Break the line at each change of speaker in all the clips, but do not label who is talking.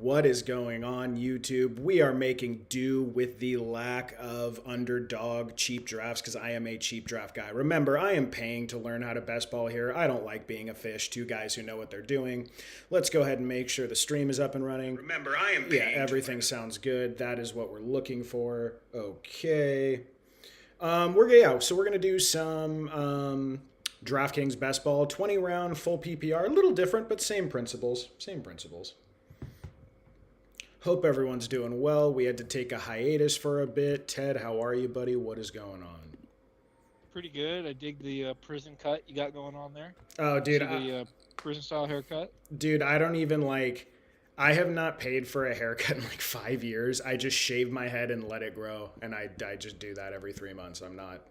What is going on, YouTube? We are making do with the lack of underdog cheap drafts because I am a cheap draft guy. Remember, I am paying to learn how to best ball here. I don't like being a fish. Two guys who know what they're doing. Let's go ahead and make sure the stream is up and running. Remember, I am paying. Yeah, everything sounds good. That is what we're looking for. Okay. So we're gonna do some DraftKings best ball, 20 round full PPR. A little different, but same principles. Same principles. Hope everyone's doing well. We had to take a hiatus for a bit. Ted, how are you, buddy? What is going on?
Pretty good. I dig the prison cut you got going on there.
Oh, dude.
See the prison style haircut?
Dude, I don't even like... I have not paid for a haircut in like 5 years. I just shave my head and let it grow. And I just do that every 3 months. I'm not,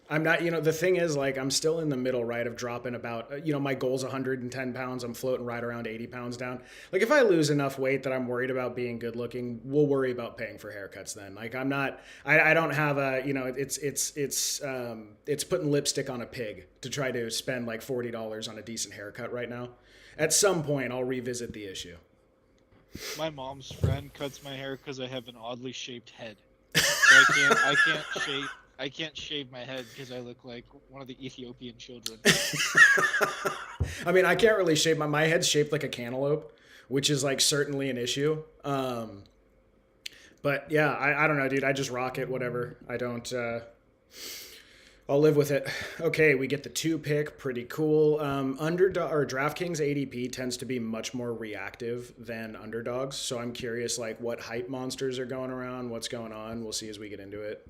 the thing is, like, I'm still in the middle, right, of dropping about, my goal's 110 pounds. I'm floating right around 80 pounds down. Like, if I lose enough weight that I'm worried about being good looking, we'll worry about paying for haircuts then. Like, I'm not, I don't have a, it's putting lipstick on a pig to try to spend like $40 on a decent haircut right now. At some point, I'll revisit the issue.
My mom's friend cuts my hair because I have an oddly shaped head. So I can't shave my head because I look like one of the Ethiopian children.
I mean, I can't really shave my head's shaped like a cantaloupe, which is like certainly an issue. But yeah, I don't know, dude. I just rock it, whatever. I don't. I'll live with it. Okay, we get the 2 pick. Pretty cool. Underdog or DraftKings ADP tends to be much more reactive than underdogs. So I'm curious, like, what hype monsters are going around. What's going on? We'll see as we get into it.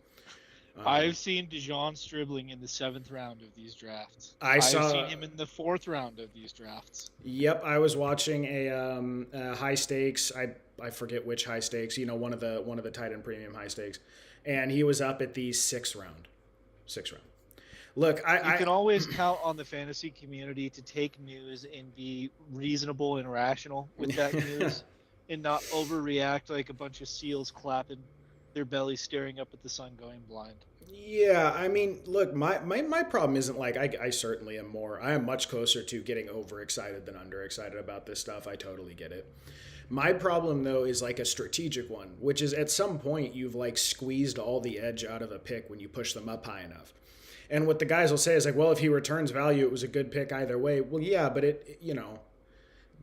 I've seen Dijon Stribling in the 7th round of these drafts.
I've
seen him in the 4th round of these drafts.
Yep, I was watching a high stakes. I forget which high stakes. One of the tight end premium high stakes, and he was up at the 6th round. 6th round. Look,
you can always count on the fantasy community to take news and be reasonable and rational with that news and not overreact like a bunch of seals clapping their bellies staring up at the sun going blind.
Yeah, I mean, look, my problem isn't like I certainly am I am much closer to getting overexcited than underexcited about this stuff. I totally get it. My problem, though, is like a strategic one, which is at some point you've like squeezed all the edge out of a pick when you push them up high enough. And what the guys will say is like, well, if he returns value, it was a good pick either way. Well, yeah, but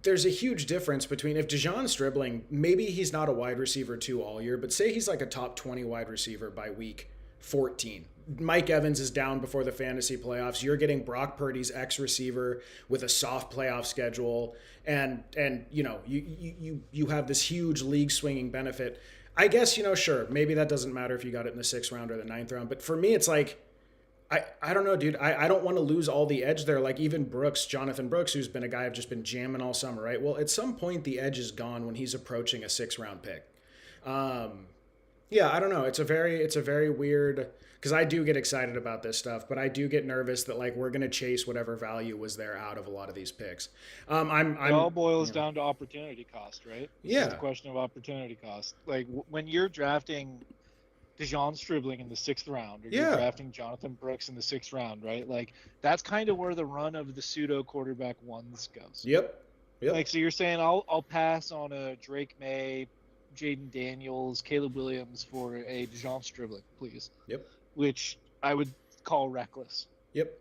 there's a huge difference between if Dijon Stribling, maybe he's not a wide receiver 2 all year, but say he's like a top 20 wide receiver by week 14. Mike Evans is down before the fantasy playoffs. You're getting Brock Purdy's ex-receiver with a soft playoff schedule, and you have this huge league swinging benefit. I guess, sure, maybe that doesn't matter if you got it in the 6th round or the 9th round, but for me, it's like, I don't know, dude. I don't want to lose all the edge there. Like even Jonathan Brooks, who's been a guy I've just been jamming all summer, right? Well, at some point the edge is gone when he's approaching a 6th round pick. Yeah, I don't know. It's a very weird, because I do get excited about this stuff, but I do get nervous that like we're gonna chase whatever value was there out of a lot of these picks.
It all boils down to opportunity cost, right?
Yeah,
it's a question of opportunity cost. Like when you're drafting Dijon Stribling in the 6th round, or you're drafting Jonathan Brooks in the 6th round, right? Like that's kind of where the run of the pseudo quarterback ones goes.
Yep.
Like so, you're saying I'll pass on a Drake May, Jaden Daniels, Caleb Williams for a Dijon Stribling, please.
Yep.
Which I would call reckless.
Yep.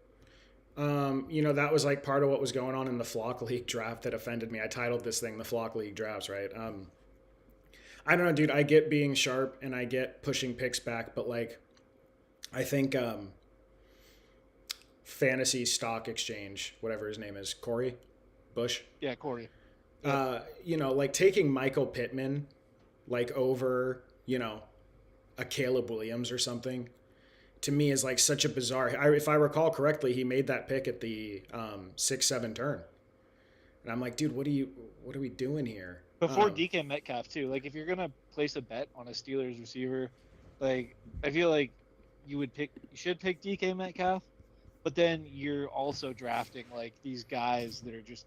That was like part of what was going on in the Flock League draft that offended me. I titled this thing the Flock League drafts, right? I don't know, dude. I get being sharp and I get pushing picks back, but like, I think Fantasy Stock Exchange, whatever his name is, Corey Bush.
Yeah, Corey.
Like taking Michael Pittman, like over, a Caleb Williams or something, to me is like such a bizarre. If I recall correctly, he made that pick at the 6-7 turn, and I'm like, dude, what are we doing here?
Before DK Metcalf too. Like if you're gonna place a bet on a Steelers receiver, like I feel like you should pick DK Metcalf, but then you're also drafting like these guys that are just.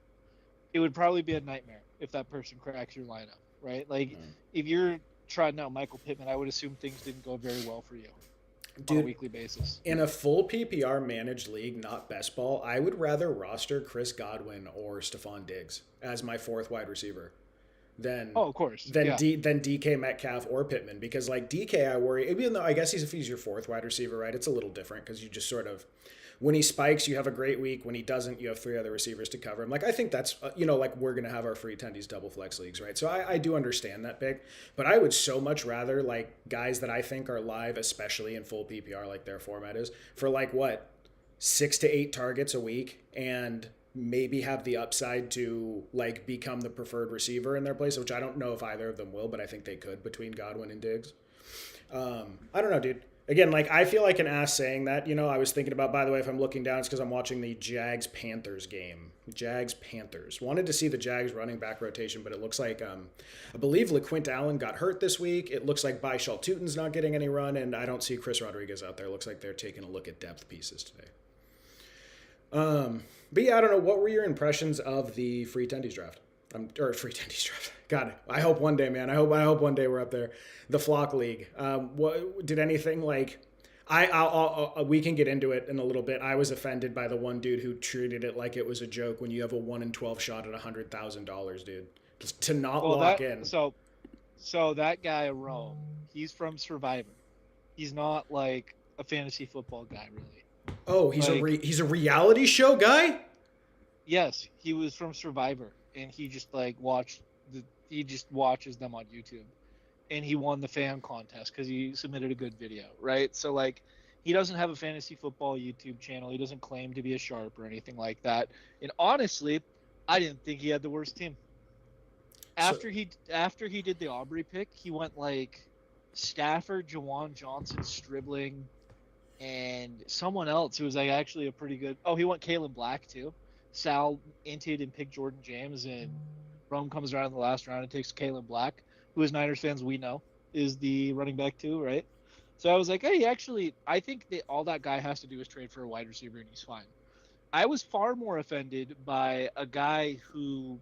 It would probably be a nightmare if that person cracks your lineup, right? Like if you're trying out Michael Pittman, I would assume things didn't go very well for you. On a weekly basis.
In a full PPR managed league, not best ball, I would rather roster Chris Godwin or Stephon Diggs as my 4th wide receiver than
Oh, of course.
than
Yeah.
DK Metcalf or Pittman, because like DK, I worry, even though I guess he's your fourth wide receiver, right? It's a little different because you just sort of, when he spikes, you have a great week. When he doesn't, you have three other receivers to cover him. Like, I think that's, like we're going to have our free Tendies double flex leagues, right? So I do understand that pick, but I would so much rather, like, guys that I think are live, especially in full PPR, like their format is, for like what, 6 to 8 targets a week, and maybe have the upside to like become the preferred receiver in their place, which I don't know if either of them will, but I think they could between Godwin and Diggs. I don't know, dude. Again, like I feel like an ass saying that. I was thinking about. By the way, if I'm looking down, it's because I'm watching the Jags Panthers game. Jags Panthers. Wanted to see the Jags running back rotation, but it looks like I believe LaQuint Allen got hurt this week. It looks like Byshal Tutin's not getting any run, and I don't see Chris Rodriguez out there. It looks like they're taking a look at depth pieces today. But yeah, I don't know. What were your impressions of the free Tendies draft? Or free Tendies draft. God, I hope one day, man. I hope one day we're up there. The Flock League. What did anything like? We can get into it in a little bit. I was offended by the one dude who treated it like it was a joke when you have a 1 in 12 shot at $100,000, dude. Just to not
Well,
lock in.
so that guy Rome, he's from Survivor. He's not like a fantasy football guy, really.
Oh, he's a reality show guy?
Yes, he was from Survivor, and he just like he just watches them on YouTube, and he won the fan contest because he submitted a good video, right? So like, he doesn't have a fantasy football YouTube channel. He doesn't claim to be a sharp or anything like that. And honestly, I didn't think he had the worst team. After he did the Aubrey pick, he went like Stafford, Jawan Johnson, Stribling, and someone else who was like actually a pretty good. Oh, he went Kalen Black too. Sal inted and picked Jordan James, and Rome comes around in the last round and takes Kalen Black, who as Niners fans we know is the running back too, right? So I was like, hey, actually, I think that all that guy has to do is trade for a wide receiver and he's fine. I was far more offended by a guy who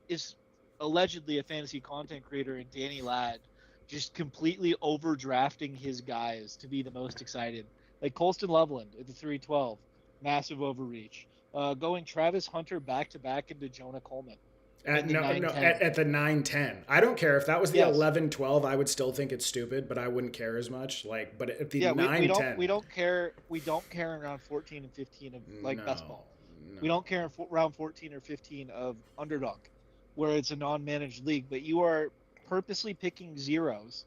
is allegedly a fantasy content creator in Danny Ladd, just completely overdrafting his guys to be the most excited. Like Colston Loveland at the 312, massive overreach. Going Travis Hunter back to back into Jonah Coleman.
At the 9-10. I don't care if that was the
Yes.
11-12. I would still think it's stupid, but I wouldn't care as much. Like, but at the
Yeah,
9-10,
we don't care. We don't care in round 14 and 15 of like
no,
best ball.
no.
We don't care in round 14 or 15 of underdog, where it's a non-managed league. But you are purposely picking zeros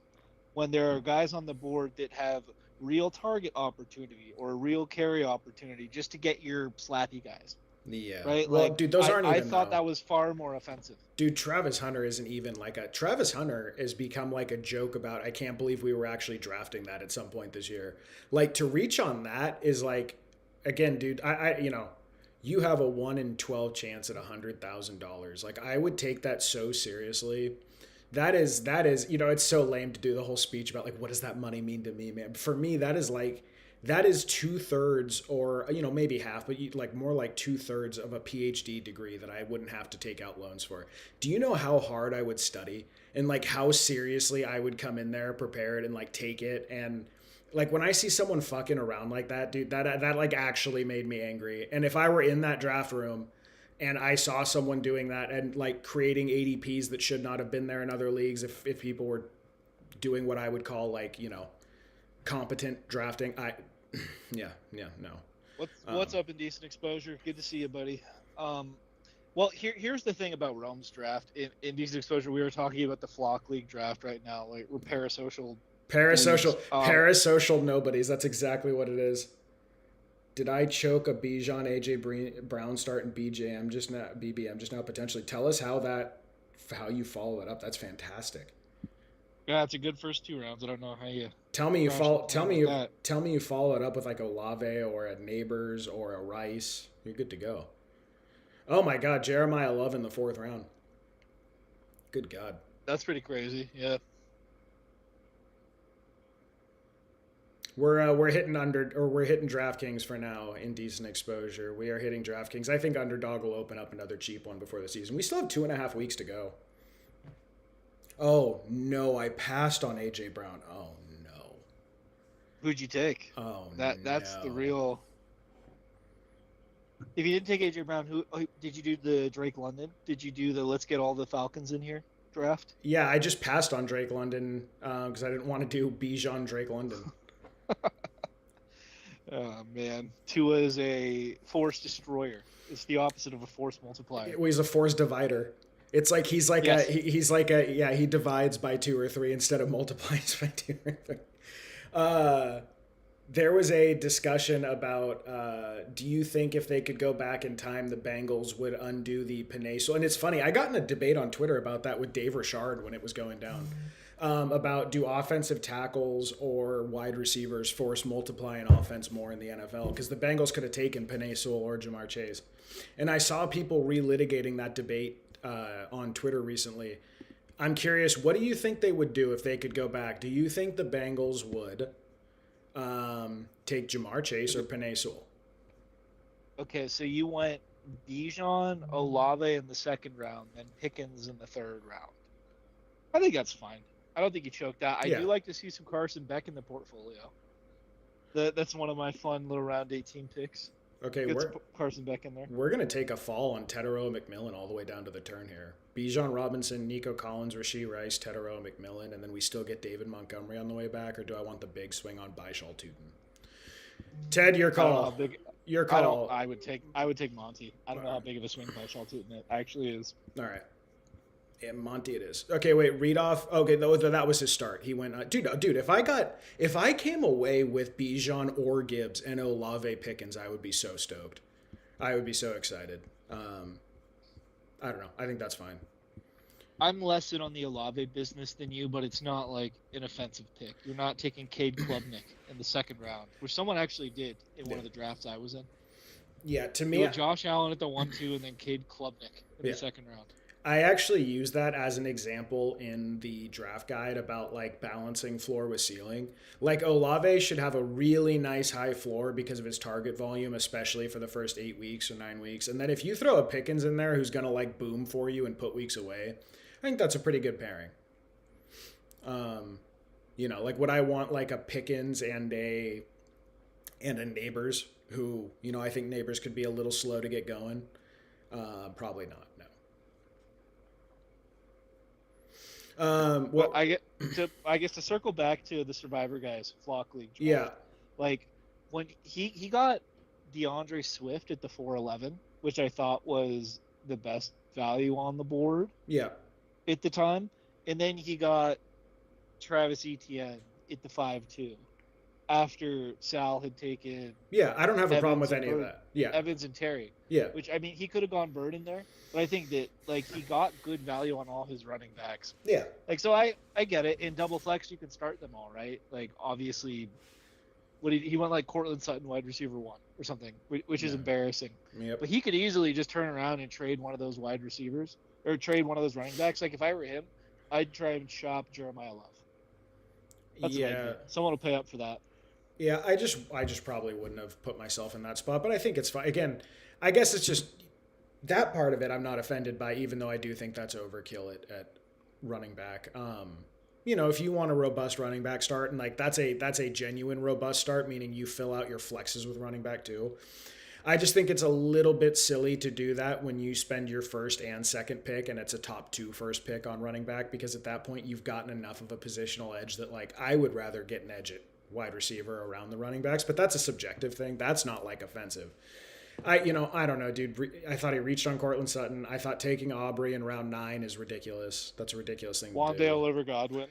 when there are guys on the board that have real target opportunity or real carry opportunity just to get your slappy guys.
Yeah.
Right.
Well,
Like,
dude, those aren't even.
I thought
though.
that was far more offensive.
Dude, Travis Hunter isn't even like a. Travis Hunter has become like a joke about. I can't believe we were actually drafting that at some point this year. Like to reach on that is like, again, dude. You have a 1 in 12 chance at $100,000. Like I would take that so seriously. That is. It's so lame to do the whole speech about like what does that money mean to me, man. For me, that is like. That is 2/3 or maybe half, but like more like 2/3 of a PhD degree that I wouldn't have to take out loans for. Do you know how hard I would study and like how seriously I would come in there prepared and like take it? And like when I see someone fucking around like that, dude, that like actually made me angry. And if I were in that draft room and I saw someone doing that and like creating ADPs that should not have been there in other leagues, if people were doing what I would call like competent drafting, no.
What's up, Indecent Exposure? Good to see you, buddy. Well, here's the thing about Rome's draft. In Indecent Exposure, we were talking about the Flock League draft right now. Like we're parasocial
nobodies. That's exactly what it is. Did I choke a Bijan AJ Brown start in BJM just now? BBM just now potentially. Tell us how you follow it up. That's fantastic.
Yeah, it's a good first 2 rounds. I don't know how you.
Tell me you follow it up with like a Olave or a Neighbors or a Rice. You're good to go. Oh my God, Jeremiah Love in the 4th round. Good God.
That's pretty crazy. Yeah.
We're hitting DraftKings for now. Indecent Exposure. We are hitting DraftKings. I think Underdog will open up another cheap one before the season. We still have 2.5 weeks to go. Oh no, I passed on AJ Brown. Oh no.
Who'd you take?
Oh
that's
no.
the real. If you didn't take AJ Brown, did you do? The Drake London? Did you do the let's get all the Falcons in here draft?
Yeah, I just passed on Drake London because I didn't want to do Bijan Drake London.
Oh man, Tua is a force destroyer. It's the opposite of a force multiplier.
He's a force divider. It's like
Yes.
he's like a yeah, he divides by 2 or 3 instead of multiplies by 2 or 3. Uh, there was a discussion about do you think if they could go back in time, the Bengals would undo the Panay? So, and it's funny, I got in a debate on Twitter about that with Dave Richard when it was going down. About do offensive tackles or wide receivers force multiply an offense more in the NFL? Because the Bengals could have taken Panay Sewell or Jamar Chase. And I saw people relitigating that debate on Twitter recently. I'm curious, what do you think they would do if they could go back? Do you think the Bengals would take Jamar Chase or Panay Sewell?
Okay, so you went Bijan, Olave in the second round, then Pickens in the third round. I think that's fine. I don't think you choked that. I
Yeah.
do like to see some Carson Beck in the portfolio. That's one of my fun little round 18 picks.
Okay,
Get Carson Beck in there.
we're gonna take a fall on Tedero McMillan all the way down to the turn here. Bijan Robinson, Nico Collins, Rasheed Rice, Tedero McMillan, and then we still get David Montgomery on the way back, or do I want the big swing on Byshal Tootin? Ted, your
I don't know how
call.
big.
Your
I don't.
call.
I would take Monty. I don't know how big of a swing by Shaltut it actually is.
All right. Yeah, Monty it is. Okay, wait. Read off. Okay, that was his start. He went, dude. If I came away with Bijan or Gibbs and Olave Pickens, I would be so stoked. I would be so excited. I don't know. I think that's fine.
I'm less in on the Olave business than you, but it's not like an offensive pick. You're not taking Cade Klubnik in the second round, which someone actually did in one of the drafts I was in.
Yeah, to
You
me,
had Josh Allen at the 1-2, and then Cade Klubnik in the second round.
I actually use that as an example in the draft guide about like balancing floor with ceiling. Like Olave should have a really nice high floor because of his target volume, especially for the first 8 weeks or 9 weeks. And then if you throw a Pickens in there who's gonna like boom for you and put weeks away, I think that's a pretty good pairing. Like would I want like a Pickens and a Neighbors who, I think Neighbors could be a little slow to get going. Probably not. No.
Well, I guess to circle back to the Survivor guys, Flock League draft,
yeah,
like when he got DeAndre Swift at the 411, which I thought was the best value on the board
yeah,
at the time, and then he got Travis Etienne at the 5-2 after Sal had taken
yeah. I don't have a problem with any of
Bird,
that. Yeah,
Evans and Terry.
yeah,
Which I mean, he could have gone Bird in there, but I think that like he got good value on all his running backs.
yeah.
Like so, I get it. In double flex, you can start them all, right? Like obviously, he went like Cortland Sutton, wide receiver 1 or something, which is embarrassing.
Yep.
But he could easily just turn around and trade one of those wide receivers or trade one of those running backs. Like if I were him, I'd try and shop Jeremiah Love. That's
Yeah,
someone will pay up for that.
yeah. I just probably wouldn't have put myself in that spot, but I think it's fine. Again, I guess it's just that part of it I'm not offended by, even though I do think that's overkill at running back. If you want a robust running back start, and like that's a genuine robust start, meaning you fill out your flexes with running back too. I just think it's a little bit silly to do that when you spend your first and second pick and it's a top 2 first pick on running back, because at that point you've gotten enough of a positional edge that like I would rather get an edge at wide receiver around the running backs, but that's a subjective thing. That's not like offensive. I don't know, dude. I thought he reached on Cortland Sutton. I thought taking Aubrey in round 9 is ridiculous. That's a ridiculous thing to do.
Wandale over Godwin.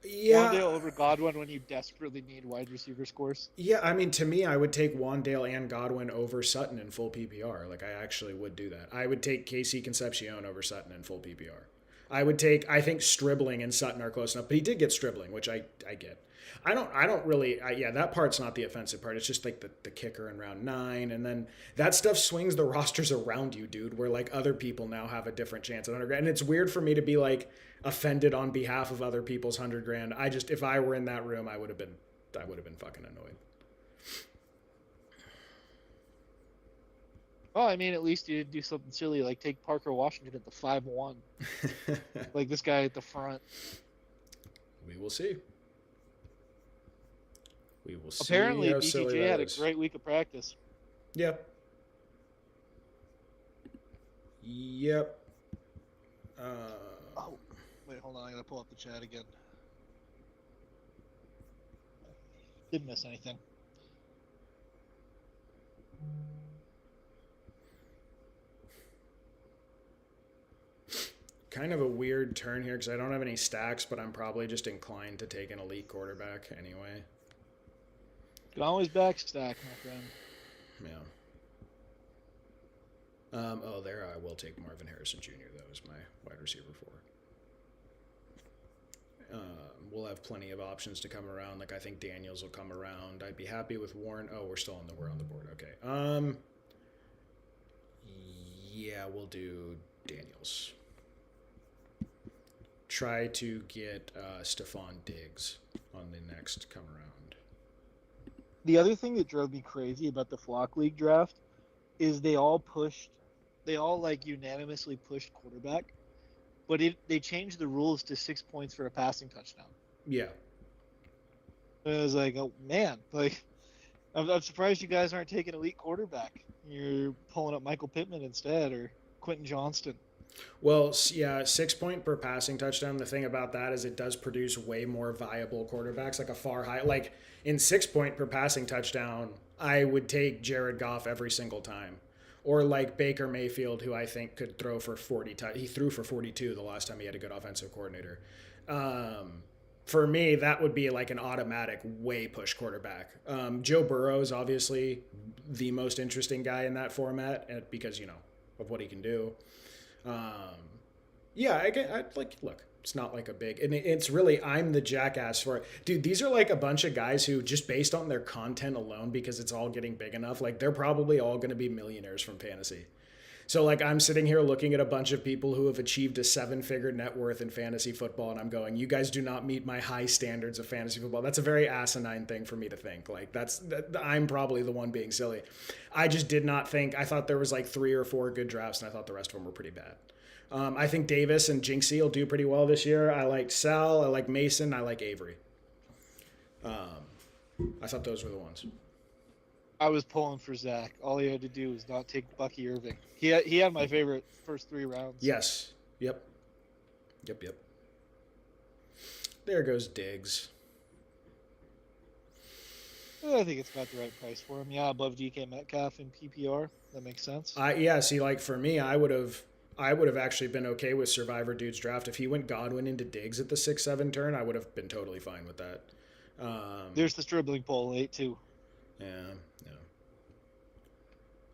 Yeah.
Wandale over Godwin when you desperately need wide receiver scores.
Yeah, I mean, to me, I would take Wandale and Godwin over Sutton in full PPR. Like, I actually would do that. I would take KC Concepcion over Sutton in full PPR. I think Stribling and Sutton are close enough, but he did get Stribling, which I get. That part's not the offensive part. It's just like the kicker in round 9. And then that stuff swings the rosters around you, dude, where like other people now have a different chance at 100 grand. And it's weird for me to be like offended on behalf of other people's 100 grand. If I were in that room, I would have been fucking annoyed.
Well, I mean, at least you didn't do something silly like take Parker Washington at the 5-1. Like this guy at the front.
We will see. We will see.
Apparently,
how silly
BTJ
that
had a
is.
great week of practice.
Yeah. Yep. Uh,
Oh, wait, hold on. I gotta pull up the chat again. Didn't miss anything.
kind of a weird turn here because I don't have any stacks, but I'm probably just inclined to take an elite quarterback anyway.
Can always backstack, my friend.
Yeah. Oh, there I will take Marvin Harrison Jr. though as my wide receiver four. We'll have plenty of options to come around. Like I think Daniels will come around. I'd be happy with Warren. Oh, we're on the board. Okay. Yeah, we'll do Daniels. Try to get Stephon Diggs on the next come around.
The other thing that drove me crazy about the Flock League draft is they all like unanimously pushed quarterback, but they changed the rules to 6 points for a passing touchdown.
Yeah.
And I was like, oh man, like I'm surprised you guys aren't taking elite quarterback. You're pulling up Michael Pittman instead or Quentin Johnston.
Well, yeah, 6 point per passing touchdown. The thing about that is it does produce way more viable quarterbacks, like a far high. Like in 6 point per passing touchdown, I would take Jared Goff every single time. Or like Baker Mayfield, who I think could throw for 40. He threw for 42 the last time he had a good offensive coordinator. For me, that would be like an automatic way push quarterback. Joe Burrow is obviously the most interesting guy in that format because, of what he can do. Yeah, I like look. It's not like a big, and it's really I'm the jackass for it, dude. These are like a bunch of guys who just based on their content alone, because it's all getting big enough, like they're probably all going to be millionaires from fantasy. So like I'm sitting here looking at a bunch of people who have achieved a 7-figure net worth in fantasy football, and I'm going, you guys do not meet my high standards of fantasy football. That's a very asinine thing for me to think. Like I'm probably the one being silly. I just did not think. I thought there was like 3 or 4 good drafts, and I thought the rest of them were pretty bad. I think Davis and Jinxie will do pretty well this year. I like Sal. I like Mason. I like Avery. I thought those were the ones.
I was pulling for Zach. All he had to do was not take Bucky Irving. He had my favorite first 3 rounds.
Yes. Yep. There goes Diggs.
I think it's about the right price for him. Yeah, above DK Metcalf in PPR. That makes sense.
See, like for me, I would have actually been okay with Survivor Dude's draft. If he went Godwin into Diggs at the 6-7 turn, I would have been totally fine with that.
There's the Stribling poll, 8-2.
Yeah.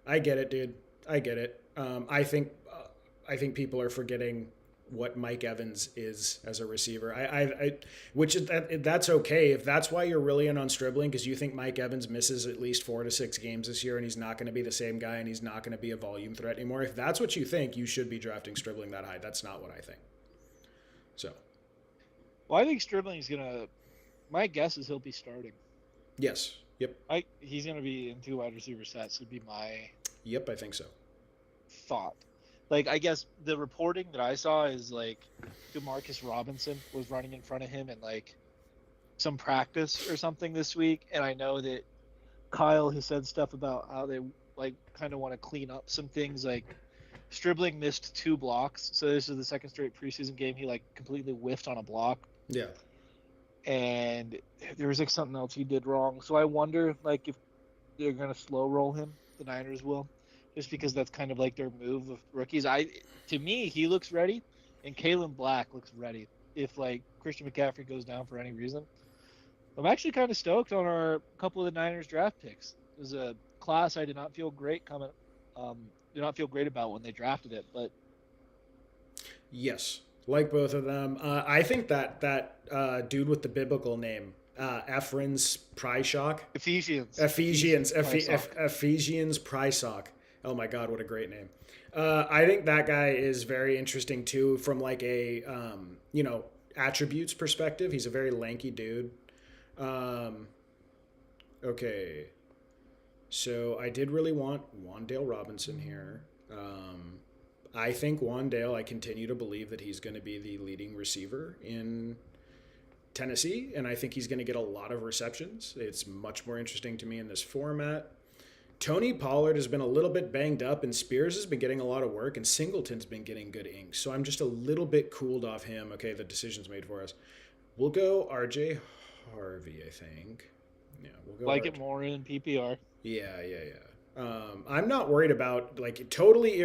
I get it, dude. I get it. I think people are forgetting what Mike Evans is as a receiver. That's okay if that's why you're really in on Stribling, because you think Mike Evans misses at least 4 to 6 games this year and he's not going to be the same guy and he's not going to be a volume threat anymore. If that's what you think, you should be drafting Stribling that high. That's not what I think. So,
well, I think Stribling's gonna. My guess is he'll be starting.
Yes. Yep.
He's gonna be in 2 wide receiver sets. Would be my.
Yep, I think so.
Thought. Like, I guess the reporting that I saw is like Demarcus Robinson was running in front of him in like some practice or something this week, and I know that Kyle has said stuff about how they like kind of want to clean up some things. Like Stribling missed 2 blocks, so this is the second straight preseason game he like completely whiffed on a block.
Yeah.
And there was like something else he did wrong. So I wonder like if they're gonna slow roll him. The Niners will. Just because that's kind of like their move of rookies. To me, he looks ready, and Kalen Black looks ready. If like Christian McCaffrey goes down for any reason, I'm actually kind of stoked on our couple of the Niners draft picks. It was a class I did not feel great about when they drafted it, but
yes, like both of them. I think that dude with the biblical name, Ephraim's Prysock.
Ephesians
Prysock. Oh my God, what a great name. I think that guy is very interesting too from like a, attributes perspective. He's a very lanky dude. Okay. So I did really want Wandale Robinson here. I think I continue to believe that he's going to be the leading receiver in Tennessee, and I think he's going to get a lot of receptions. It's much more interesting to me in this format. Tony Pollard has been a little bit banged up, and Spears has been getting a lot of work, and Singleton's been getting good ink. So I'm just a little bit cooled off him. Okay, the decision's made for us. We'll go RJ Harvey, I think. Yeah, we'll go
Like
RJ.
it more in PPR.
Yeah, yeah, yeah. I'm not worried about like totally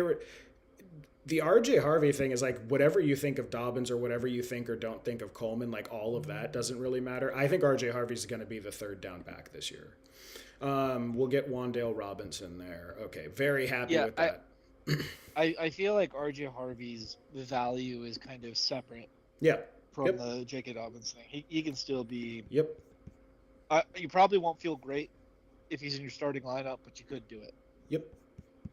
the RJ Harvey thing is like whatever you think of Dobbins or whatever you think or don't think of Coleman, like all of that doesn't really matter. I think RJ Harvey's going to be the third down back this year. We'll get Wandale Robinson there. Okay, very happy
Yeah,
with that.
I feel like RJ Harvey's value is kind of separate
Yeah.
from
Yep.
the J.K. Dobbins thing. He can still be.
Yep.
You probably won't feel great if he's in your starting lineup, but you could do it.
Yep.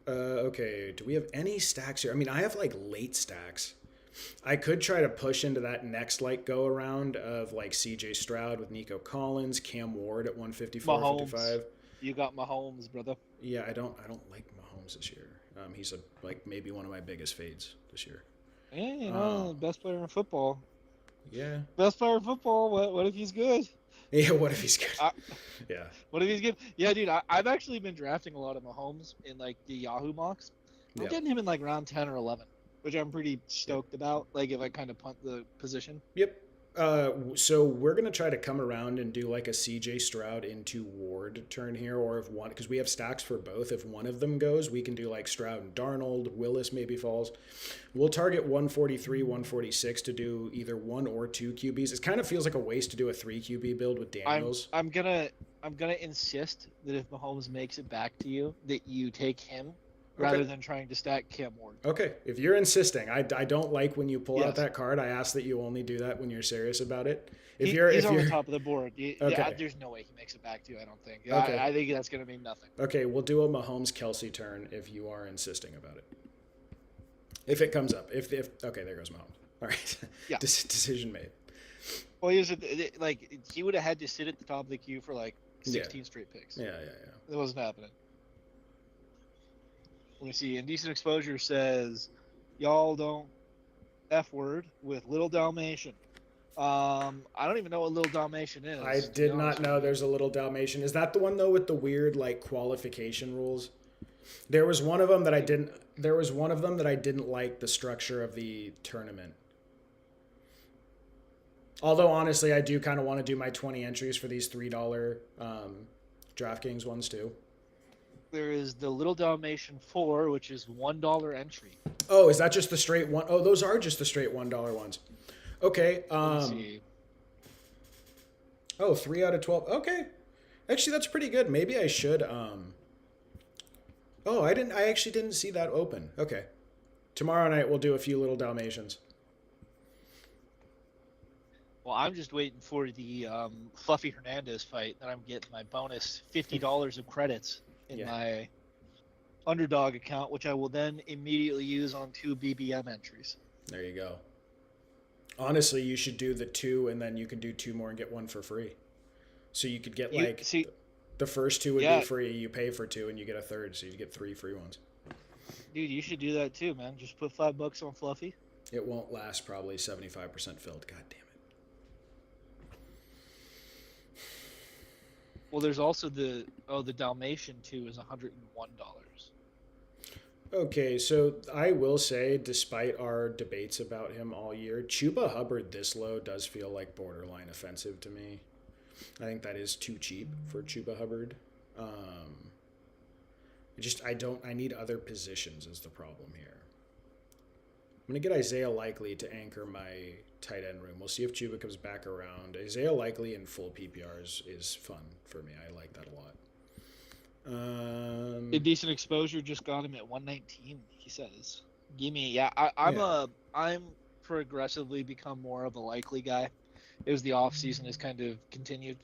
Okay. Do we have any stacks here? I mean, I have like late stacks. I could try to push into that next like go around of like C.J. Stroud with Nico Collins, Cam Ward at 154,
Mahomes.
55.
You got Mahomes, brother.
Yeah, I don't like Mahomes this year. He's like maybe one of my biggest fades this year.
Yeah, you know, best player in football.
Yeah.
Best player in football. What if he's good?
Yeah. What if he's good? Yeah.
What if he's good? Yeah, dude. I've actually been drafting a lot of Mahomes in like the Yahoo mocks. I'm
Yeah.
getting him in like round 10 or 11, which I'm pretty stoked about. Like if I kind of punt the position.
Yep. So we're gonna try to come around and do like a CJ Stroud into Ward turn here, or if one, because we have stacks for both. If one of them goes, we can do like Stroud and Darnold. Willis maybe falls. We'll target 143, 146 to do either one or two QBs. It kind of feels like a waste to do a 3 QB build with Daniels.
I'm gonna insist that if Mahomes makes it back to you, that you take him rather than trying to stack Cam Ward.
Okay, if you're insisting, I don't like when you pull out
Yes.
that card. I ask that you only do that when you're serious about it. If
He's on the top of the board.
Okay.
There's no way he makes it back to you. I don't think.
Okay.
I think that's gonna mean nothing.
Okay, we'll do a Mahomes Kelsey turn if you are insisting about it. If it comes up, if okay, there goes Mahomes. All right,
Yeah.
Decision made.
Well, like he would have had to sit at the top of the queue for like 16 straight picks.
Yeah.
It wasn't happening. Let me see. Indecent Exposure says, y'all don't F word with Little Dalmatian. I don't even know what Little Dalmatian is.
I did not know there's a Little Dalmatian. Is that the one though with the weird like qualification rules? There was one of them that I didn't. There was one of them that I didn't like the structure of the tournament. Although honestly, I do kind of want to do my 20 entries for these $3 DraftKings ones too.
There is the Little Dalmatian 4, which is $1 entry.
Oh, is that just the straight one? Oh, those are just the straight $1 ones. Okay.
Let me see.
Oh, 3 out of 12. Okay. Actually, that's pretty good. Maybe I should. Oh, I actually didn't see that open. Okay. Tomorrow night we'll do a few Little Dalmatians.
Well, I'm just waiting for the Fluffy Hernandez fight that I'm getting my bonus $50 of credits in my underdog account, which I will then immediately use on 2 BBM entries.
There you go. Honestly, you should do the 2 and then you can do 2 more and get 1 for free. So you could get the first 2 would be free. You pay for 2 and you get a third, so you get 3 free ones.
Dude, you should do that too, man. Just put $5 on Fluffy.
It won't last probably 75% filled. God damn it.
Well, there's also the Dalmatian 2 is $101.
Okay, so I will say, despite our debates about him all year, Chuba Hubbard this low does feel like borderline offensive to me. I think that is too cheap for Chuba Hubbard. I need other positions is the problem here. I'm going to get Isaiah Likely to anchor my tight end room. We'll see if Chuba comes back around. Isaiah Likely in full PPRs is fun for me. I like that a lot.
Indecent Exposure just got him at 119. He says, "Gimme, I'm progressively become more of a Likely guy. It was the off season has kind of continued."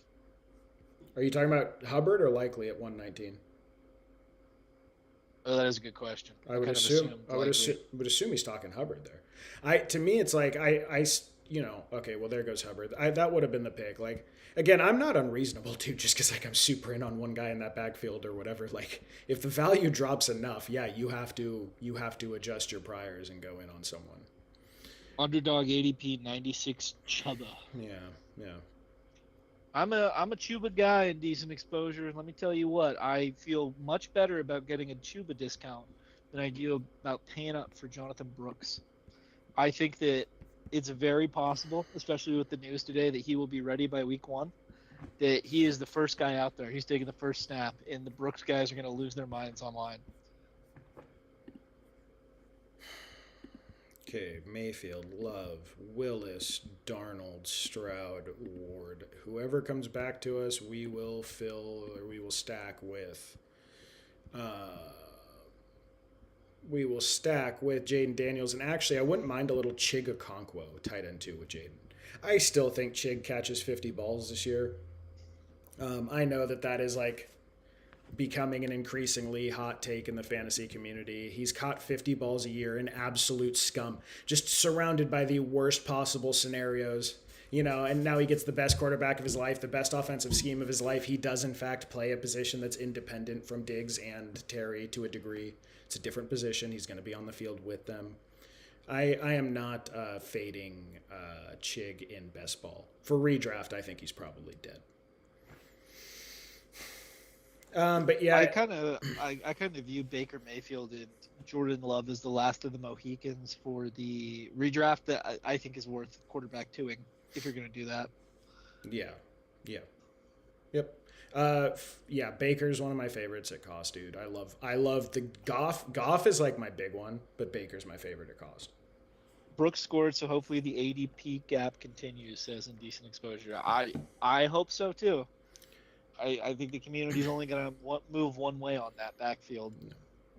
Are you talking about Hubbard or Likely at 119?
Oh, that is a good question.
I would assume he's talking Hubbard there. To me, it's like okay, well there goes Hubbard. That would have been the pick. Like again, I'm not unreasonable too, just because like I'm super in on one guy in that backfield or whatever. Like if the value drops enough, yeah, you have to adjust your priors and go in on someone.
Underdog ADP 96 Chuba.
Yeah.
I'm a Chuba guy in decent exposure, and let me tell you what, I feel much better about getting a Chuba discount than I do about paying up for Jonathan Brooks. I think that it's very possible, especially with the news today, that he will be ready by week one. That he is the first guy out there. He's taking the first snap, and the Brooks guys are going to lose their minds online.
Okay, Mayfield, Love, Willis, Darnold, Stroud, Ward. Whoever comes back to us, we will fill or we will stack with. Uh, we will stack with Jaden Daniels. And actually, I wouldn't mind a little Chig Okonkwo tight end too with Jaden. I still think Chig catches 50 balls this year. I know that that is like becoming an increasingly hot take in the fantasy community. He's caught 50 balls a year in absolute scum, just surrounded by the worst possible scenarios. You know, and now he gets the best quarterback of his life, the best offensive scheme of his life. He does, in fact, play a position that's independent from Diggs and Terry to a degree. It's a different position. He's going to be on the field with them. I am not fading Chig in best ball. For redraft, I think he's probably dead. But yeah,
I kind of view Baker Mayfield and Jordan Love as the last of the Mohicans for the redraft that I think is worth quarterback twoing if you're going to do that.
yeah, yeah, yep. Yeah, Baker's one of my favorites at cost, dude. I love the Goff. Goff is like my big one, but Baker's my favorite at cost.
Brooks scored, so hopefully the ADP gap continues, says in decent exposure. I hope so too. I think the community's only going to move one way on that backfield.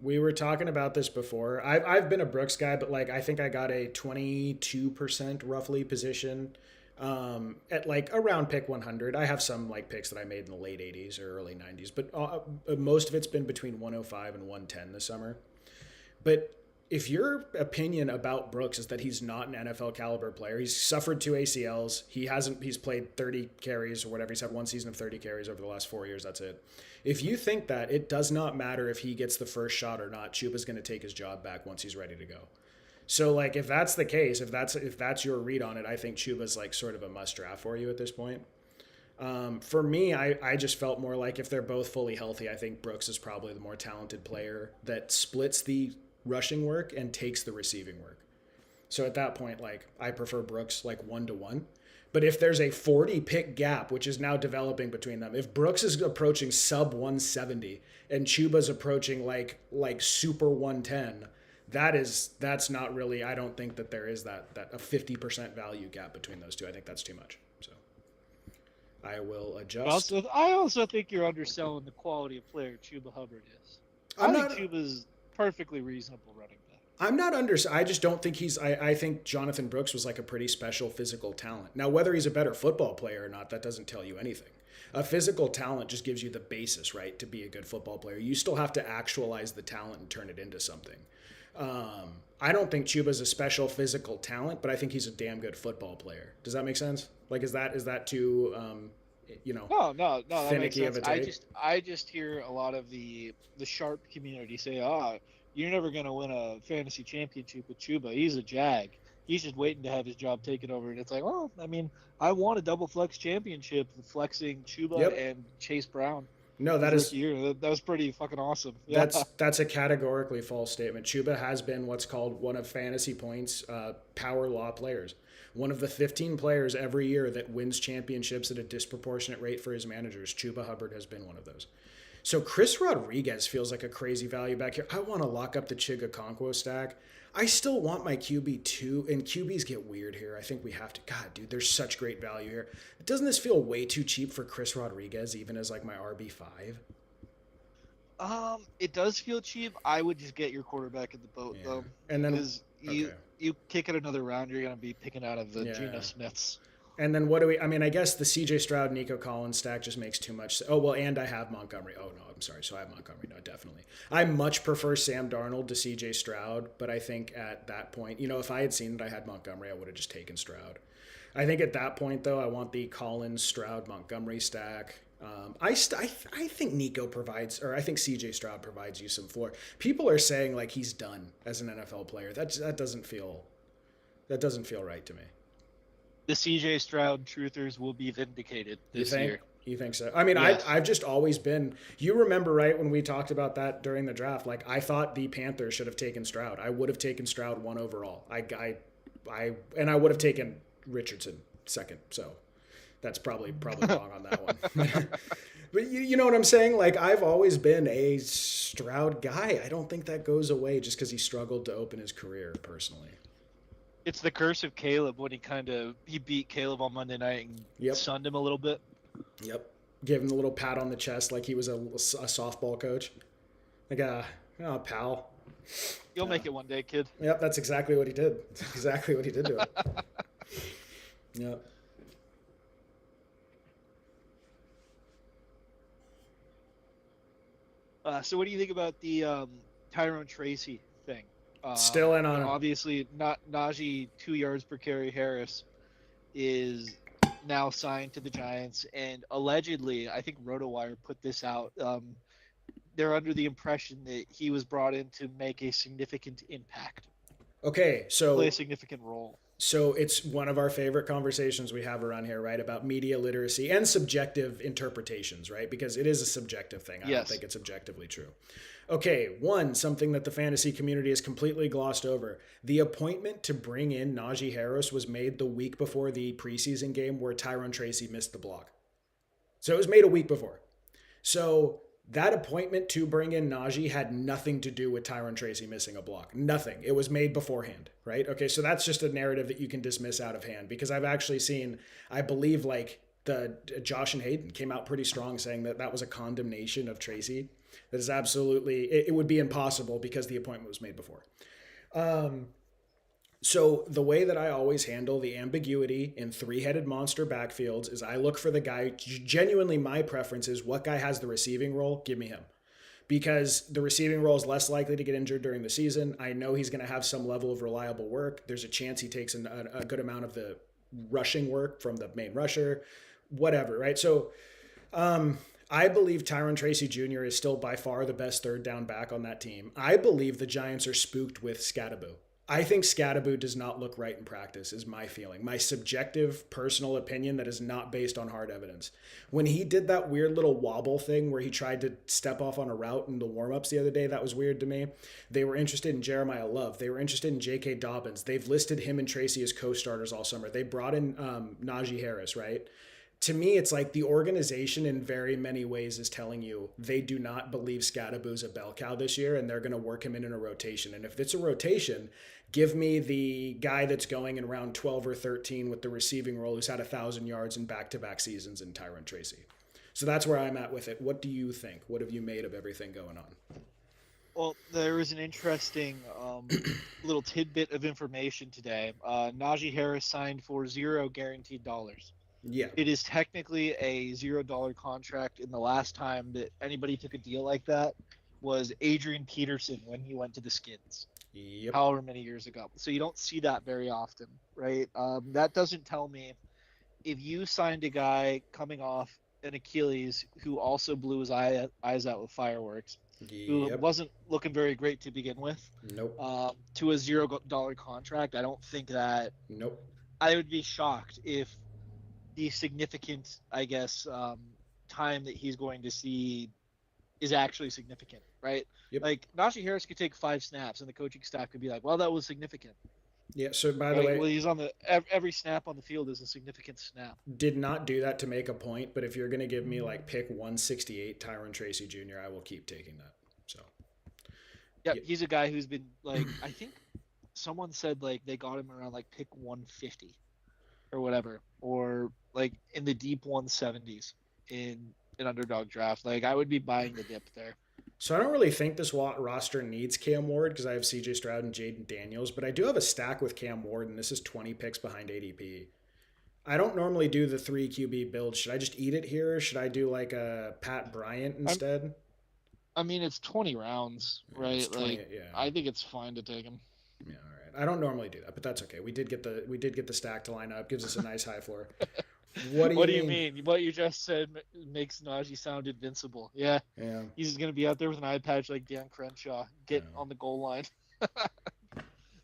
We were talking about this before. I've been a Brooks guy, but like I think I got a 22% roughly position at like around pick 100. I have some like picks that I made in the late 80s or early 90s, but most of it's been between 105 and 110 this summer. But if your opinion about Brooks is that he's not an NFL caliber player, he's suffered two ACLs. He's played 30 carries or whatever. He's had one season of 30 carries over the last 4 years. That's it. If you think that, it does not matter if he gets the first shot or not. Chuba's going to take his job back once he's ready to go. So like if that's the case, if that's your read on it, I think Chuba's like sort of a must draft for you at this point. For me, I just felt more like if they're both fully healthy, I think Brooks is probably the more talented player that splits the rushing work and takes the receiving work. So at that point, like I prefer Brooks like 1-to-1. But if there's a 40 pick gap, which is now developing between them, if Brooks is approaching sub 170 and Chuba's approaching like super 110, that's not really. I don't think that there is that a 50% value gap between those two. I think that's too much. So I will adjust.
I also think you're underselling the quality of player Chuba Hubbard is.
I'm
I think
not.
Chuba's perfectly reasonable running back.
I'm not under. I just don't think he's. I think Jonathan Brooks was like a pretty special physical talent. Now, whether he's a better football player or not, that doesn't tell you anything. A physical talent just gives you the basis, right, to be a good football player. You still have to actualize the talent and turn it into something. I don't think Chuba's a special physical talent, but I think he's a damn good football player. Does that make sense? Like, is that too,
No, that makes
finicky of
sense.
a take?
I just hear a lot of the sharp community say, you're never gonna win a fantasy championship with Chuba. He's a jag. He's just waiting to have his job taken over. And it's like, well, I mean, I won a double flex championship flexing Chuba
Yep.
and Chase Brown
No,
his
that is
rookie year. That was pretty fucking awesome. Yeah.
that's a categorically false statement. Chuba has been what's called one of fantasy points power law players. One of the 15 players every year that wins championships at a disproportionate rate for his managers. Chuba Hubbard has been one of those. So Chris Rodriguez feels like a crazy value back here. I want to lock up the Chiga Conquo stack. I still want my QB2, and QBs get weird here. I think we have to. God, dude, there's such great value here. Doesn't this feel way too cheap for Chris Rodriguez, even as like my RB5?
It does feel cheap. I would just get your quarterback in the boat
Yeah.
though,
And then,
because you
okay.
you kick it another round, you're gonna be picking out of the
Yeah.
Geno Smiths.
And then what do we? I mean, I guess the C.J. Stroud, Nico Collins stack just makes too much. Oh well, and I have Montgomery. Oh no, I'm sorry. So I have Montgomery. No, definitely. I much prefer Sam Darnold to C.J. Stroud, but I think at that point, if I had seen that I had Montgomery, I would have just taken Stroud. I think at that point though, I want the Collins, Stroud, Montgomery stack. I think Nico provides, or I think C.J. Stroud provides you some floor. People are saying like he's done as an NFL player. That doesn't feel right to me.
The CJ Stroud truthers will be vindicated
You
this
think?
year.
You think so? I mean,
Yes.
I've just always been. You remember, right, when we talked about that during the draft? Like, I thought the Panthers should have taken Stroud. I would have taken Stroud one overall. And I would have taken Richardson second. So that's probably wrong on that one. But you know what I'm saying? Like, I've always been a Stroud guy. I don't think that goes away just because he struggled to open his career personally.
It's the curse of Caleb when he beat Caleb on Monday night and
Yep.
sunned him a little bit.
Yep. Give him the little pat on the chest like he was a softball coach. Like, oh, pal.
You'll make it one day, kid.
Yep, that's exactly what he did. That's exactly what he did to him. Yep.
So what do you think about the Tyrone Tracy thing?
Still in on him.
Obviously, not Najee 2 yards per carry Harris is now signed to the Giants, and allegedly, I think RotoWire put this out. They're under the impression that he was brought in to make a significant impact,
Okay,
play a
so
significant role.
so it's one of our favorite conversations we have around here, right? About media literacy and subjective interpretations, right? Because it is a subjective thing. I don't
Yes.
think it's objectively true. Okay, one, something that the fantasy community has completely glossed over. The appointment to bring in Najee Harris was made the week before the preseason game where Tyrone Tracy missed the block. So it was made a week before. So that appointment to bring in Najee had nothing to do with Tyrone Tracy missing a block. Nothing. It was made beforehand, right? Okay, so that's just a narrative that you can dismiss out of hand because I've actually seen, I believe, like the Josh and Hayden came out pretty strong saying that that was a condemnation of Tracy. That is absolutely, it would be impossible because the appointment was made before. Um, so the way that I always handle the ambiguity in three-headed monster backfields is I look for the guy. Genuinely, my preference is what guy has the receiving role. Give me him because the receiving role is less likely to get injured during the season. I know he's going to have some level of reliable work. There's a chance he takes a good amount of the rushing work from the main rusher, whatever, right? So I believe Tyrone Tracy Jr. is still by far the best third down back on that team. I believe the Giants are spooked with Scattaboo. I think Scattaboo does not look right in practice, is my feeling. My subjective, personal opinion that is not based on hard evidence. When he did that weird little wobble thing where he tried to step off on a route in the warm-ups the other day, that was weird to me. They were interested in Jeremiah Love. They were interested in J.K. Dobbins. They've listed him and Tracy as co-starters all summer. They brought in Najee Harris, right? To me, it's like the organization in very many ways is telling you they do not believe Scattaboo's a bell cow this year and they're going to work him in a rotation. And if it's a rotation, give me the guy that's going in round 12 or 13 with the receiving role who's had 1,000 yards in back-to-back seasons in Tyrone Tracy. So that's where I'm at with it. What do you think? What have you made of everything going on?
Well, there was an interesting little tidbit of information today. Najee Harris signed for zero guaranteed dollars.
Yeah.
It is technically a $0 contract, and the last time that anybody took a deal like that was Adrian Peterson when he went to the Skins,
Yep.
however many years ago. So you don't see that very often, right? That doesn't tell me if you signed a guy coming off an Achilles who also blew his eyes out with fireworks, who
Yep.
wasn't looking very great to begin with,
Nope.
to a $0 contract. I don't think that
Nope.
I would be shocked if the significant, I guess, time that he's going to see is actually significant, right?
Yep.
Like Najee Harris could take 5 snaps, and the coaching staff could be like, "Well, that was significant."
Yeah. So by the
Right?
way,
Well, he's on the every snap on the field is a significant snap.
did not do that to make a point, but if you're going to give me like pick 168 Tyrone Tracy Jr., I will keep taking that. So,
Yep,
yeah.
he's a guy who's been like, I think someone said like they got him around like pick 150 or whatever, or like in the deep 170s in an underdog draft. Like I would be buying the dip there.
So I don't really think this roster needs Cam Ward because I have CJ Stroud and Jaden Daniels, but I do have a stack with Cam Ward, and this is 20 picks behind ADP. I don't normally do the 3 QB build. Should I just eat it here? Or should I do like a Pat Bryant
I'm,
instead?
I mean, it's 20 rounds,
It's
right?
20.
Like
Yeah.
I think it's fine to take him.
Yeah. All right. I don't normally do that, but that's okay. We did get the stack to line up. Gives us a nice high floor. What do
What
you
do you
mean?
mean? What you just said makes Najee sound invincible. Yeah,
Yeah.
he's going to be out there with an eye patch like Dan Crenshaw, getting
Yeah.
on the goal line,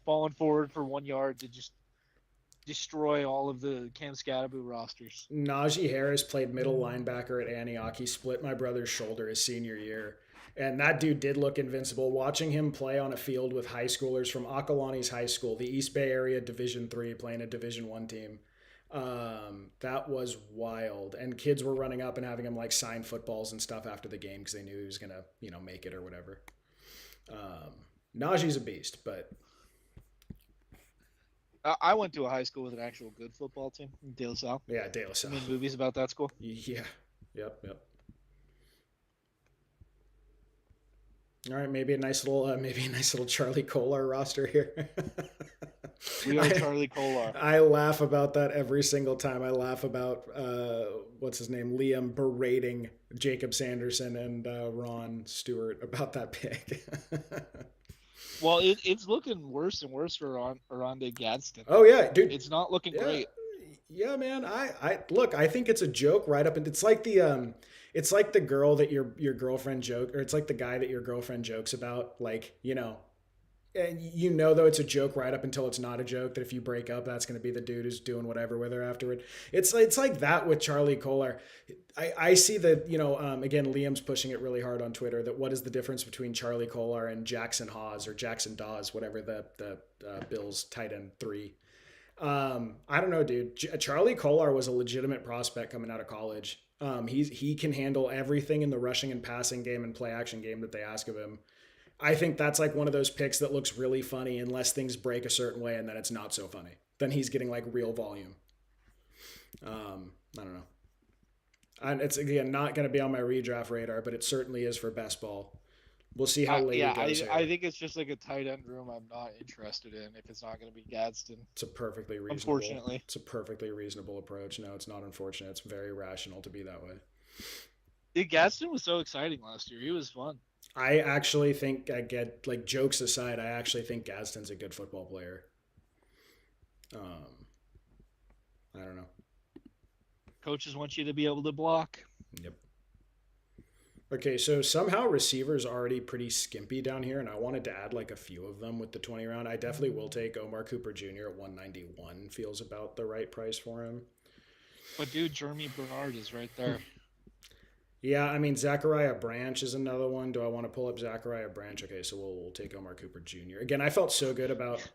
falling forward for 1 yard to just destroy all of the Cam Scadaboo rosters.
Najee Harris played middle linebacker at Antioch. He split my brother's shoulder his senior year. And that dude did look invincible. Watching him play on a field with high schoolers from Akalani's high school, the East Bay Area Division III, playing a Division I team, that was wild. And kids were running up and having him like sign footballs and stuff after the game because they knew he was gonna, make it or whatever. Najee's a beast, but
I went to a high school with an actual good football team in De La Salle.
yeah, De La Salle.
I made movies about that school.
Yeah, yep. All right, maybe a nice little Charlie Kolar roster here.
We are Charlie Kolar.
I laugh about that every single time. I laugh about what's his name, Liam berating Jacob Sanderson and Ron Stewart about that pick.
Well, it's looking worse and worse for Oronde Gadsden.
Oh yeah, dude.
It's not looking
Yeah,
great.
yeah, man. I look. I think it's a joke right up, and it's like the girl that your girlfriend joke, or it's like the guy that your girlfriend jokes about, like and though it's a joke right up until it's not a joke. That if you break up, that's going to be the dude who's doing whatever with her afterward. It's like that with Charlie Kolar. I see that again, Liam's pushing it really hard on Twitter. That what is the difference between Charlie Kolar and Jackson Hawes or Jackson Dawes, whatever the Bills tight end 3. I don't know, dude. Charlie Kolar was a legitimate prospect coming out of college. He can handle everything in the rushing and passing game and play action game that they ask of him. I think that's like one of those picks that looks really funny unless things break a certain way, and then it's not so funny. Then he's getting like real volume. I don't know. And it's again not going to be on my redraft radar, but it certainly is for best ball. We'll see how late it goes.
I think it's just like a tight end room I'm not interested in if it's not going to be Gadsden.
It's a perfectly reasonable.
Unfortunately,
it's a perfectly reasonable approach. No, it's not unfortunate. It's very rational to be that way.
Dude, Gadsden was so exciting last year. He was fun.
I actually think jokes aside, I actually think Gadsden's a good football player. I don't know.
Coaches want you to be able to block.
Yep. Okay, so somehow receivers are already pretty skimpy down here, and I wanted to add like a few of them with the 20 round. I definitely will take Omar Cooper Jr. at 191. Feels about the right price for him.
But dude, Jeremy Bernard is right there.
Yeah, I mean, Zachariah Branch is another one. Do I want to pull up Zachariah Branch? Okay, so we'll take Omar Cooper Jr. Again, I felt so good about.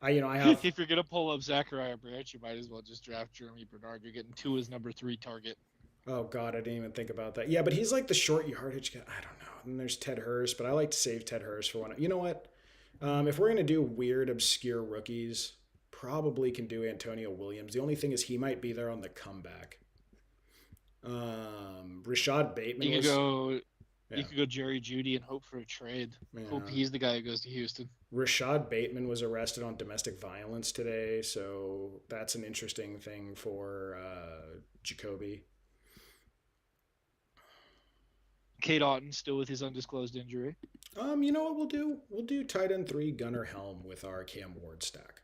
I have.
If you're gonna pull up Zachariah Branch, you might as well just draft Jeremy Bernard. You're getting 2 as number 3 target.
Oh God, I didn't even think about that. Yeah, but he's like the short yardage guy. I don't know. And there's Ted Hurst, but I like to save Ted Hurst for one. You know what? If we're gonna do weird, obscure rookies, probably can do Antonio Williams. The only thing is he might be there on the comeback. Rashad Bateman.
You could go Jerry Jeudy and hope for a trade. Yeah. Hope he's the guy who goes to Houston.
Rashad Bateman was arrested on domestic violence today, so that's an interesting thing for Jacoby.
Kate Otten still with his undisclosed injury.
You know what we'll do? We'll do tight end 3 Gunnar Helm with our Cam Ward stack.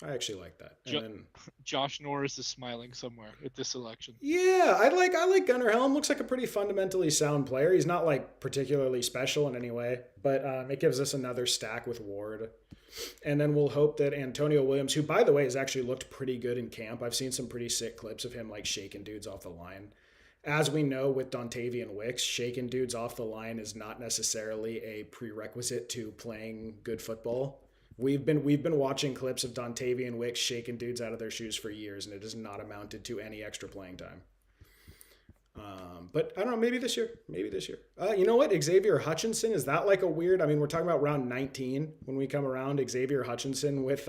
I actually like that. And then
Josh Norris is smiling somewhere at this selection.
Yeah, I like Gunnar Helm. Looks like a pretty fundamentally sound player. He's not like particularly special in any way, but it gives us another stack with Ward. And then we'll hope that Antonio Williams, who by the way has actually looked pretty good in camp. I've seen some pretty sick clips of him like shaking dudes off the line. As we know with Dontavian Wicks, shaking dudes off the line is not necessarily a prerequisite to playing good football. We've been watching clips of Dontavian Wicks shaking dudes out of their shoes for years, and it has not amounted to any extra playing time. But I don't know, maybe this year. You know what? Xavier Hutchinson, is that like a weird? I mean, we're talking about round 19 when we come around. Xavier Hutchinson with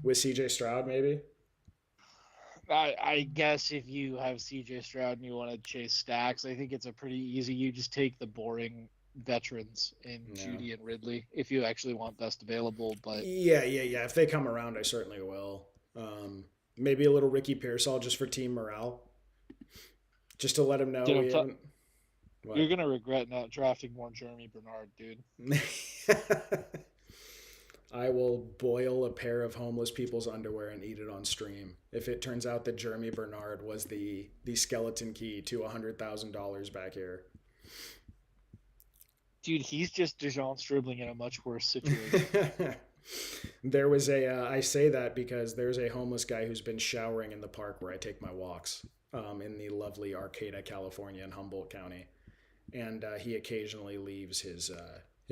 CJ Stroud, maybe.
I guess if you have CJ Stroud and you want to chase stacks, I think it's a pretty easy. You just take the boring veterans in Jeudy and Ridley if you actually want best available. But
yeah. If they come around, I certainly will. Maybe a little Ricky Pearsall just for team morale, just to let him know.
You're gonna regret not drafting more Jeremy Bernard, dude.
I will boil a pair of homeless people's underwear and eat it on stream if it turns out that Jeremy Bernard was the skeleton key to $100,000 back here.
Dude, he's just DeJohn Stribling in a much worse situation.
There was I say that because there's a homeless guy who's been showering in the park where I take my walks in the lovely Arcata, California, in Humboldt County, and he occasionally leaves his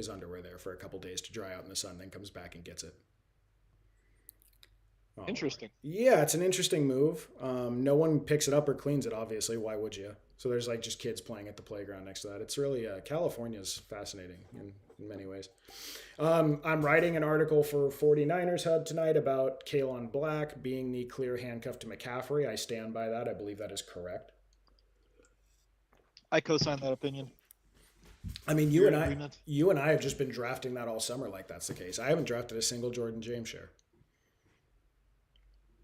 underwear there for a couple days to dry out in the sun, then comes back and gets it. Oh,
Interesting.
yeah, it's an interesting move. No one picks it up or cleans it, obviously. Why would you? So there's like just kids playing at the playground next to that. It's really California's fascinating in many ways. I'm writing an article for 49ers Hub tonight about Kalon Black being the clear handcuff to McCaffrey. I stand by that. I believe that is correct.
I co-sign that opinion.
I mean,
You're in agreement.
you and I have just been drafting that all summer like that's the case. I haven't drafted a single Jordan James share.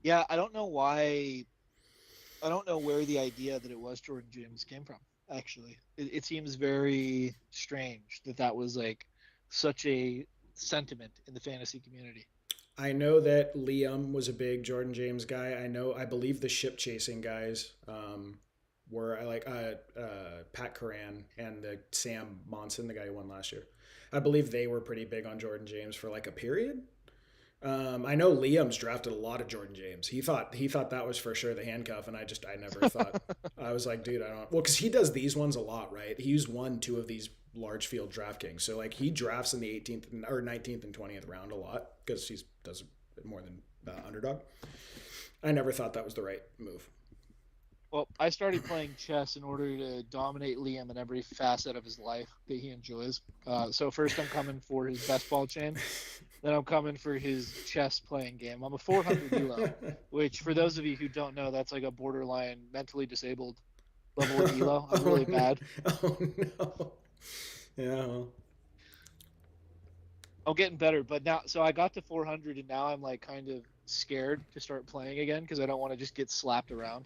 Yeah, I don't know why. I don't know where the idea that it was Jordan James came from. Actually, it seems very strange that that was like such a sentiment in the fantasy community.
I know that Liam was a big Jordan James guy. I believe the ship chasing guys were like Pat Curran and the Sam Monson, the guy who won last year. I believe they were pretty big on Jordan James for like a period. I know Liam's drafted a lot of Jordan James. He thought that was for sure the handcuff, and I never thought. I was like, dude, I don't. Well, because he does these ones a lot, right? He's won two of these large field DraftKings, so like he drafts in the 18th or 19th and 20th round a lot because he does it more than underdog. I never thought that was the right move.
Well, I started playing chess in order to dominate Liam in every facet of his life that he enjoys. So first, I'm coming for his best ball chain. Then I'm coming for his chess playing game. I'm a 400 elo, which for those of you who don't know, that's like a borderline mentally disabled level of elo. I'm really
No.
bad.
Oh no. Yeah. Well,
I'm getting better, but now, so I got to 400, and now I'm like kind of scared to start playing again because I don't want to just get slapped around.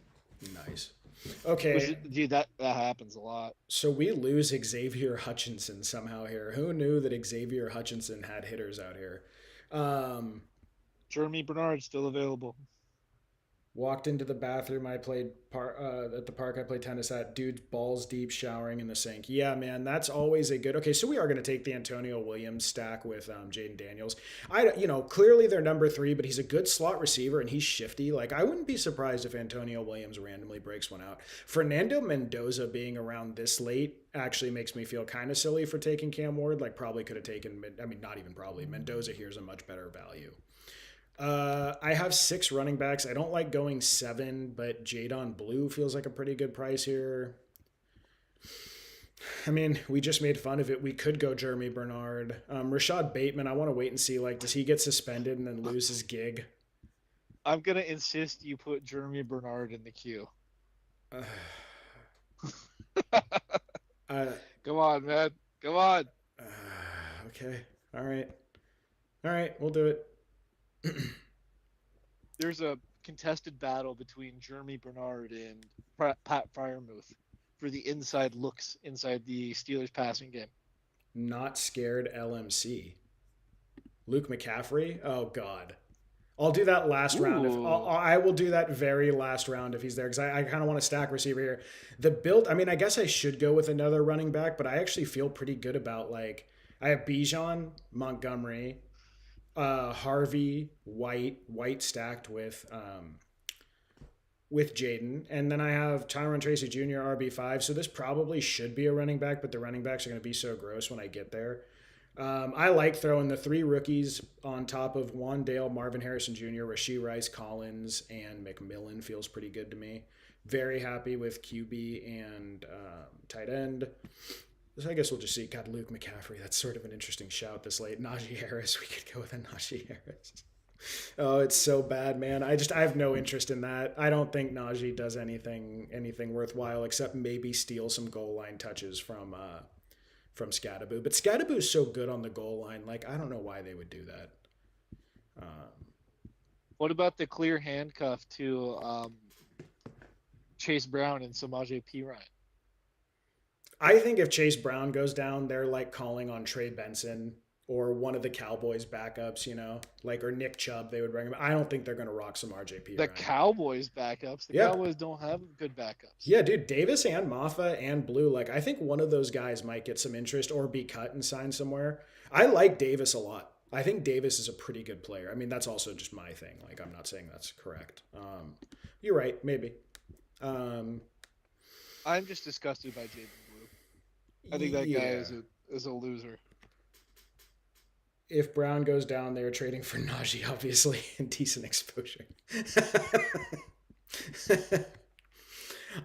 nice.
Which,
Okay.
dude, that happens a lot.
So we lose Xavier Hutchinson somehow here. Who knew that Xavier Hutchinson had hitters out here? Um,
Jeremy Bernard still available.
Walked into the bathroom. At the park. I played tennis at. Dude, balls deep, showering in the sink. Yeah, man, that's always a good. Okay, so we are going to take the Antonio Williams stack with Jaden Daniels. Clearly they're number three, but he's a good slot receiver and he's shifty. Like I wouldn't be surprised if Antonio Williams randomly breaks one out. Fernando Mendoza being around this late actually makes me feel kind of silly for taking Cam Ward. Like probably could have taken. I mean, not even probably. Mendoza here's a much better value. I have six running backs. I don't like going seven, but Jadon Blue feels like a pretty good price here. I mean, we just made fun of it. We could go Jeremy Bernard. Rashad Bateman, I want to wait and see. Like, does he get suspended and then lose his gig?
I'm gonna insist you put Jeremy Bernard in the queue.
Uh, uh,
Come on, man. Come on.
okay. All right. All right. We'll do it.
There's a contested battle between Jeremy Bernard and Pat Fryermuth for the inside looks inside the Steelers passing game.
Not scared LMC. Luke McCaffrey. Oh, God. I'll do that last round. I will do that very last round if he's there because I kind of want to stack receiver here. The build, I mean, I guess I should go with another running back, but I actually feel pretty good about like I have Bijan, Montgomery, Harvey, White stacked with Jaden, and then I have Tyron Tracy Jr. RB5. So this probably should be a running back, but the running backs are going to be so gross when I get there. I like throwing the three rookies on top of Wandale, Marvin Harrison Jr., Rashee Rice, Collins, and McMillan feels pretty good to me. Very happy with QB and tight end. So I guess we'll just see. God, Luke McCaffrey. That's sort of an interesting shout this late. Najee Harris. We could go with a Najee Harris. Oh, it's so bad, man. I have no interest in that. I don't think Najee does anything worthwhile except maybe steal some goal line touches from Scadaboo. But Scadaboo's so good on the goal line. Like I don't know why they would do that.
What about the clear handcuff to Chase Brown and Samaje Perine?
I think if Chase Brown goes down, they're like calling on Trey Benson or one of the Cowboys backups, like or Nick Chubb. They would bring him. I don't think they're going to rock some RJP.
The Cowboys backups. The Cowboys don't have good backups.
Yeah, dude, Davis and Maffa and Blue. Like I think one of those guys might get some interest or be cut and signed somewhere. I like Davis a lot. I think Davis is a pretty good player. I mean, that's also just my thing. Like, I'm not saying that's correct. You're right, maybe. Um,
I'm just disgusted by Jaden Blue. I think that guy
yeah.
is a loser.
If Brown goes down, they're trading for Najee, obviously, and decent exposure.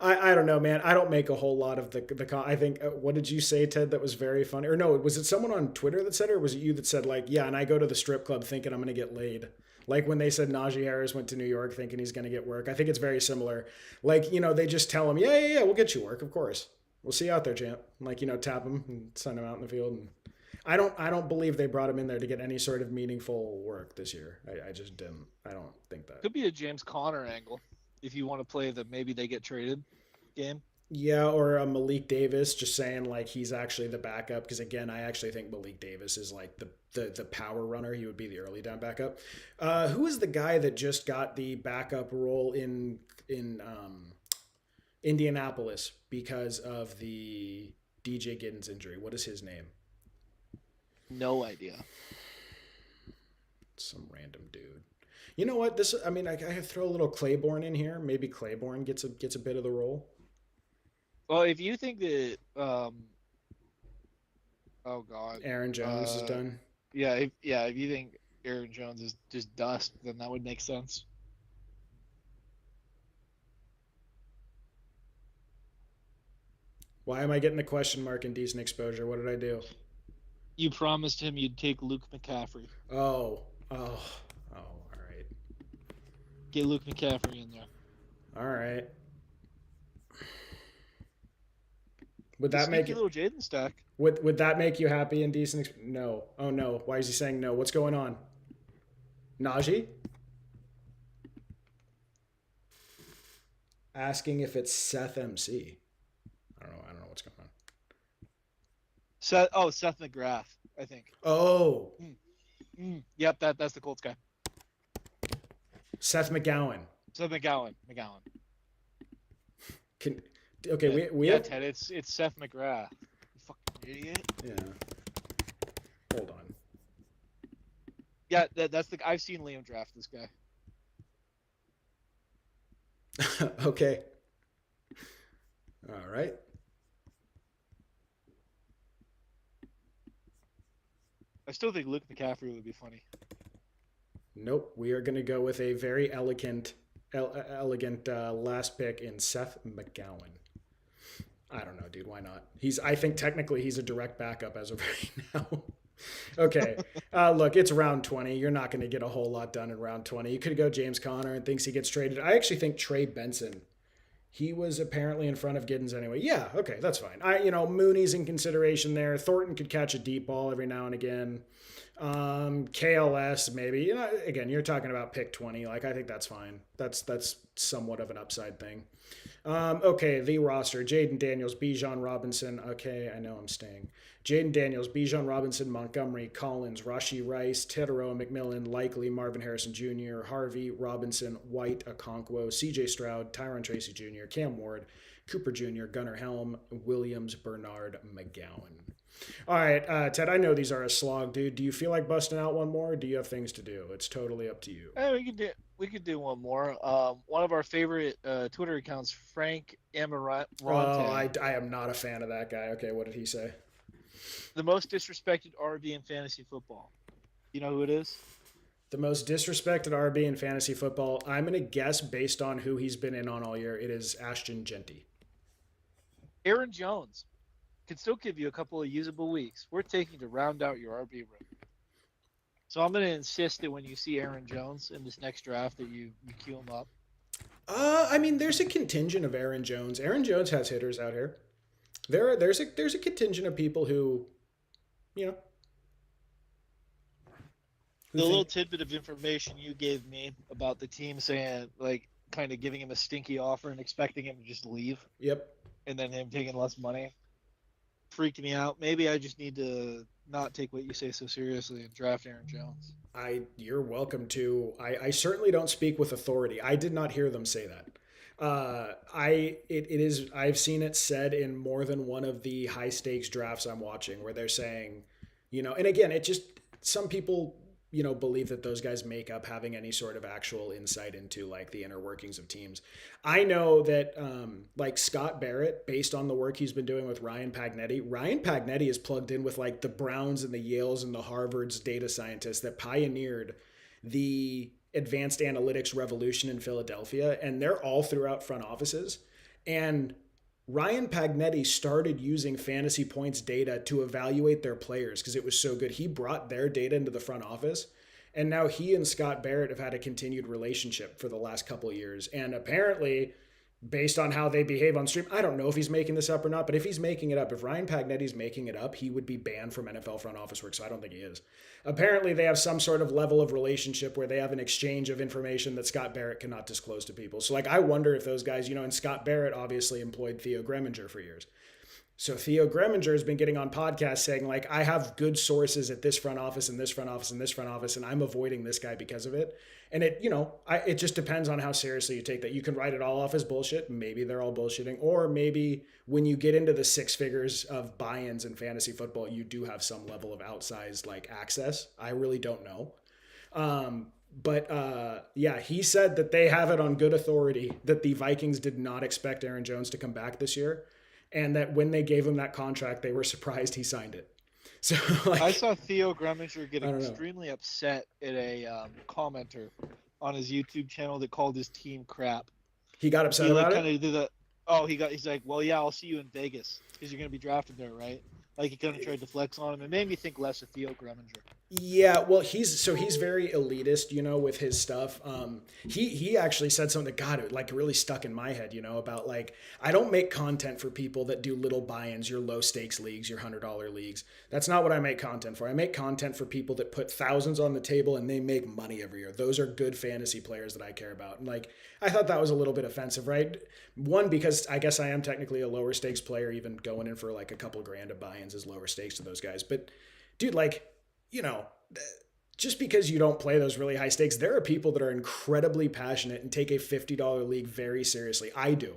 I don't know, man. I don't make a whole lot of I think what did you say, Ted? That was very funny. Or no, was it someone on Twitter that said it, or was it you that said like, yeah? And I go to the strip club thinking I'm gonna get laid. Like when they said Najee Harris went to New York thinking he's gonna get work. I think it's very similar. Like they just tell him, yeah, we'll get you work, of course. We'll see you out there, champ. Like tap him and send him out in the field. And I don't believe they brought him in there to get any sort of meaningful work this year. I just didn't. I don't think that.
Could be a James Conner angle if you want to play the maybe they get traded game.
Yeah, or a Malik Davis, just saying like he's actually the backup. Because again, I actually think Malik Davis is like the power runner. He would be the early down backup. Who is the guy that just got the backup role in Indianapolis because of the DJ Giddens injury? What is his name?
No idea.
Some random dude. You know what? I throw a little Claiborne in here. Maybe Claiborne gets a bit of the role.
Well, if you think that, oh God,
Aaron Jones is done.
yeah, if you think Aaron Jones is just dust, then that would make sense.
Why am I getting a question mark in decent exposure? What did I do?
You promised him you'd take Luke McCaffrey.
Oh. All right.
Get Luke McCaffrey in there.
All right. Would that make
you little Jaden stack?
Would that make you happy and decent? No. Oh no. Why is he saying no? What's going on? Najee? Asking if it's Seth MC. I don't know what's going on.
Seth McGrath, I think.
Oh.
Yep, that's the Colts guy.
Seth McGowan.
Seth McGowan.
We have
Ted. It's Seth McGrath. You fucking idiot.
Yeah. Hold on.
Yeah, that's the. I've seen Liam draft this guy.
Okay. All right.
I still think Luke McCaffrey would be funny.
Nope. We are going to go with a very elegant last pick in Seth McGowan. I don't know, dude. Why not? I think technically he's a direct backup as of right now. Okay. Look, it's round 20. You're not going to get a whole lot done in round 20. You could go James Conner and thinks he gets traded. I actually think Trey Benson. He was apparently in front of Giddens anyway. Yeah, okay, that's fine. Mooney's in consideration there. Thornton could catch a deep ball every now and again. KLS maybe. Again, you're talking about pick 20. Like I think that's fine. That's somewhat of an upside thing. Okay, the roster: Jaden Daniels, Bijan Robinson. Okay, I know I'm staying. Jaden Daniels, Bijan Robinson, Montgomery, Collins, Rashi Rice, Teteroa, McMillan, Likely, Marvin Harrison Jr., Harvey, Robinson, White, Okonkwo, C.J. Stroud, Tyron Tracy Jr., Cam Ward, Cooper Jr., Gunnar Helm, Williams, Bernard, McGowan. All right, Ted, I know these are a slog, dude. Do you feel like busting out one more, or do you have things to do? It's totally up to you.
We could do one more. One of our favorite Twitter accounts, Frank Amarante.
Oh, I am not a fan of that guy. Okay, what did he say?
The most disrespected RB in fantasy football. You know who it is?
The most disrespected RB in fantasy football. I'm going to guess based on who he's been in on all year. It is Ashton Genty.
Aaron Jones could still give you a couple of usable weeks. We're taking to round out your RB room. So I'm going to insist that when you see Aaron Jones in this next draft that you queue him up.
There's a contingent of Aaron Jones. Aaron Jones has hitters out here. There's a contingent of people who,
the little tidbit of information you gave me about the team saying, like, kind of giving him a stinky offer and expecting him to just leave.
Yep.
And then him taking less money freaked me out. Maybe I just need to not take what you say so seriously and draft Aaron Jones.
You're welcome to. I certainly don't speak with authority. I did not hear them say that. I've seen it said in more than one of the high stakes drafts I'm watching where they're saying, and again, some people, believe that those guys make up having any sort of actual insight into like the inner workings of teams. I know that like Scott Barrett, based on the work he's been doing with Ryan Pagnetti is plugged in with like the Browns and the Yales and the Harvard's data scientists that pioneered the advanced analytics revolution in Philadelphia, and they're all throughout front offices. And Ryan Pagnetti started using fantasy points data to evaluate their players because it was so good. He brought their data into the front office, and now he and Scott Barrett have had a continued relationship for the last couple of years. And apparently, based on how they behave on stream, I don't know if he's making this up or not, but if he's making it up, if Ryan Pagnetti's making it up, he would be banned from NFL front office work, so I don't think he is. Apparently, they have some sort of level of relationship where they have an exchange of information that Scott Barrett cannot disclose to people. So, like, I wonder if those guys, and Scott Barrett obviously employed Theo Greminger for years. So Theo Greminger has been getting on podcasts saying, like, I have good sources at this front office and this front office and this front office, and I'm avoiding this guy because of it. And it just depends on how seriously you take that. You can write it all off as bullshit. Maybe they're all bullshitting. Or maybe when you get into the six figures of buy-ins in fantasy football, you do have some level of outsized like access. I really don't know. Yeah, he said that they have it on good authority that the Vikings did not expect Aaron Jones to come back this year. And that when they gave him that contract, they were surprised he signed it. So like,
I saw Theo Greminger get extremely upset at a commenter on his YouTube channel that called his team crap.
He got upset about
kind of did that. Oh, he's like, well, yeah, I'll see you in Vegas because you're going to be drafted there, right? Like he kind of tried to flex on him. It made me think less of Theo Greminger.
Yeah, well, he's very elitist, with his stuff. He actually said something that got it like really stuck in my head, about like I don't make content for people that do little buy-ins, your low stakes leagues, your $100 leagues. That's not what I make content for. I make content for people that put thousands on the table and they make money every year. Those are good fantasy players that I care about. And like I thought that was a little bit offensive, right? One, because I guess I am technically a lower stakes player, even going in for like a couple grand of buy-ins is lower stakes to those guys. But dude, like, just because you don't play those really high stakes, there are people that are incredibly passionate and take a $50 league very seriously. I do.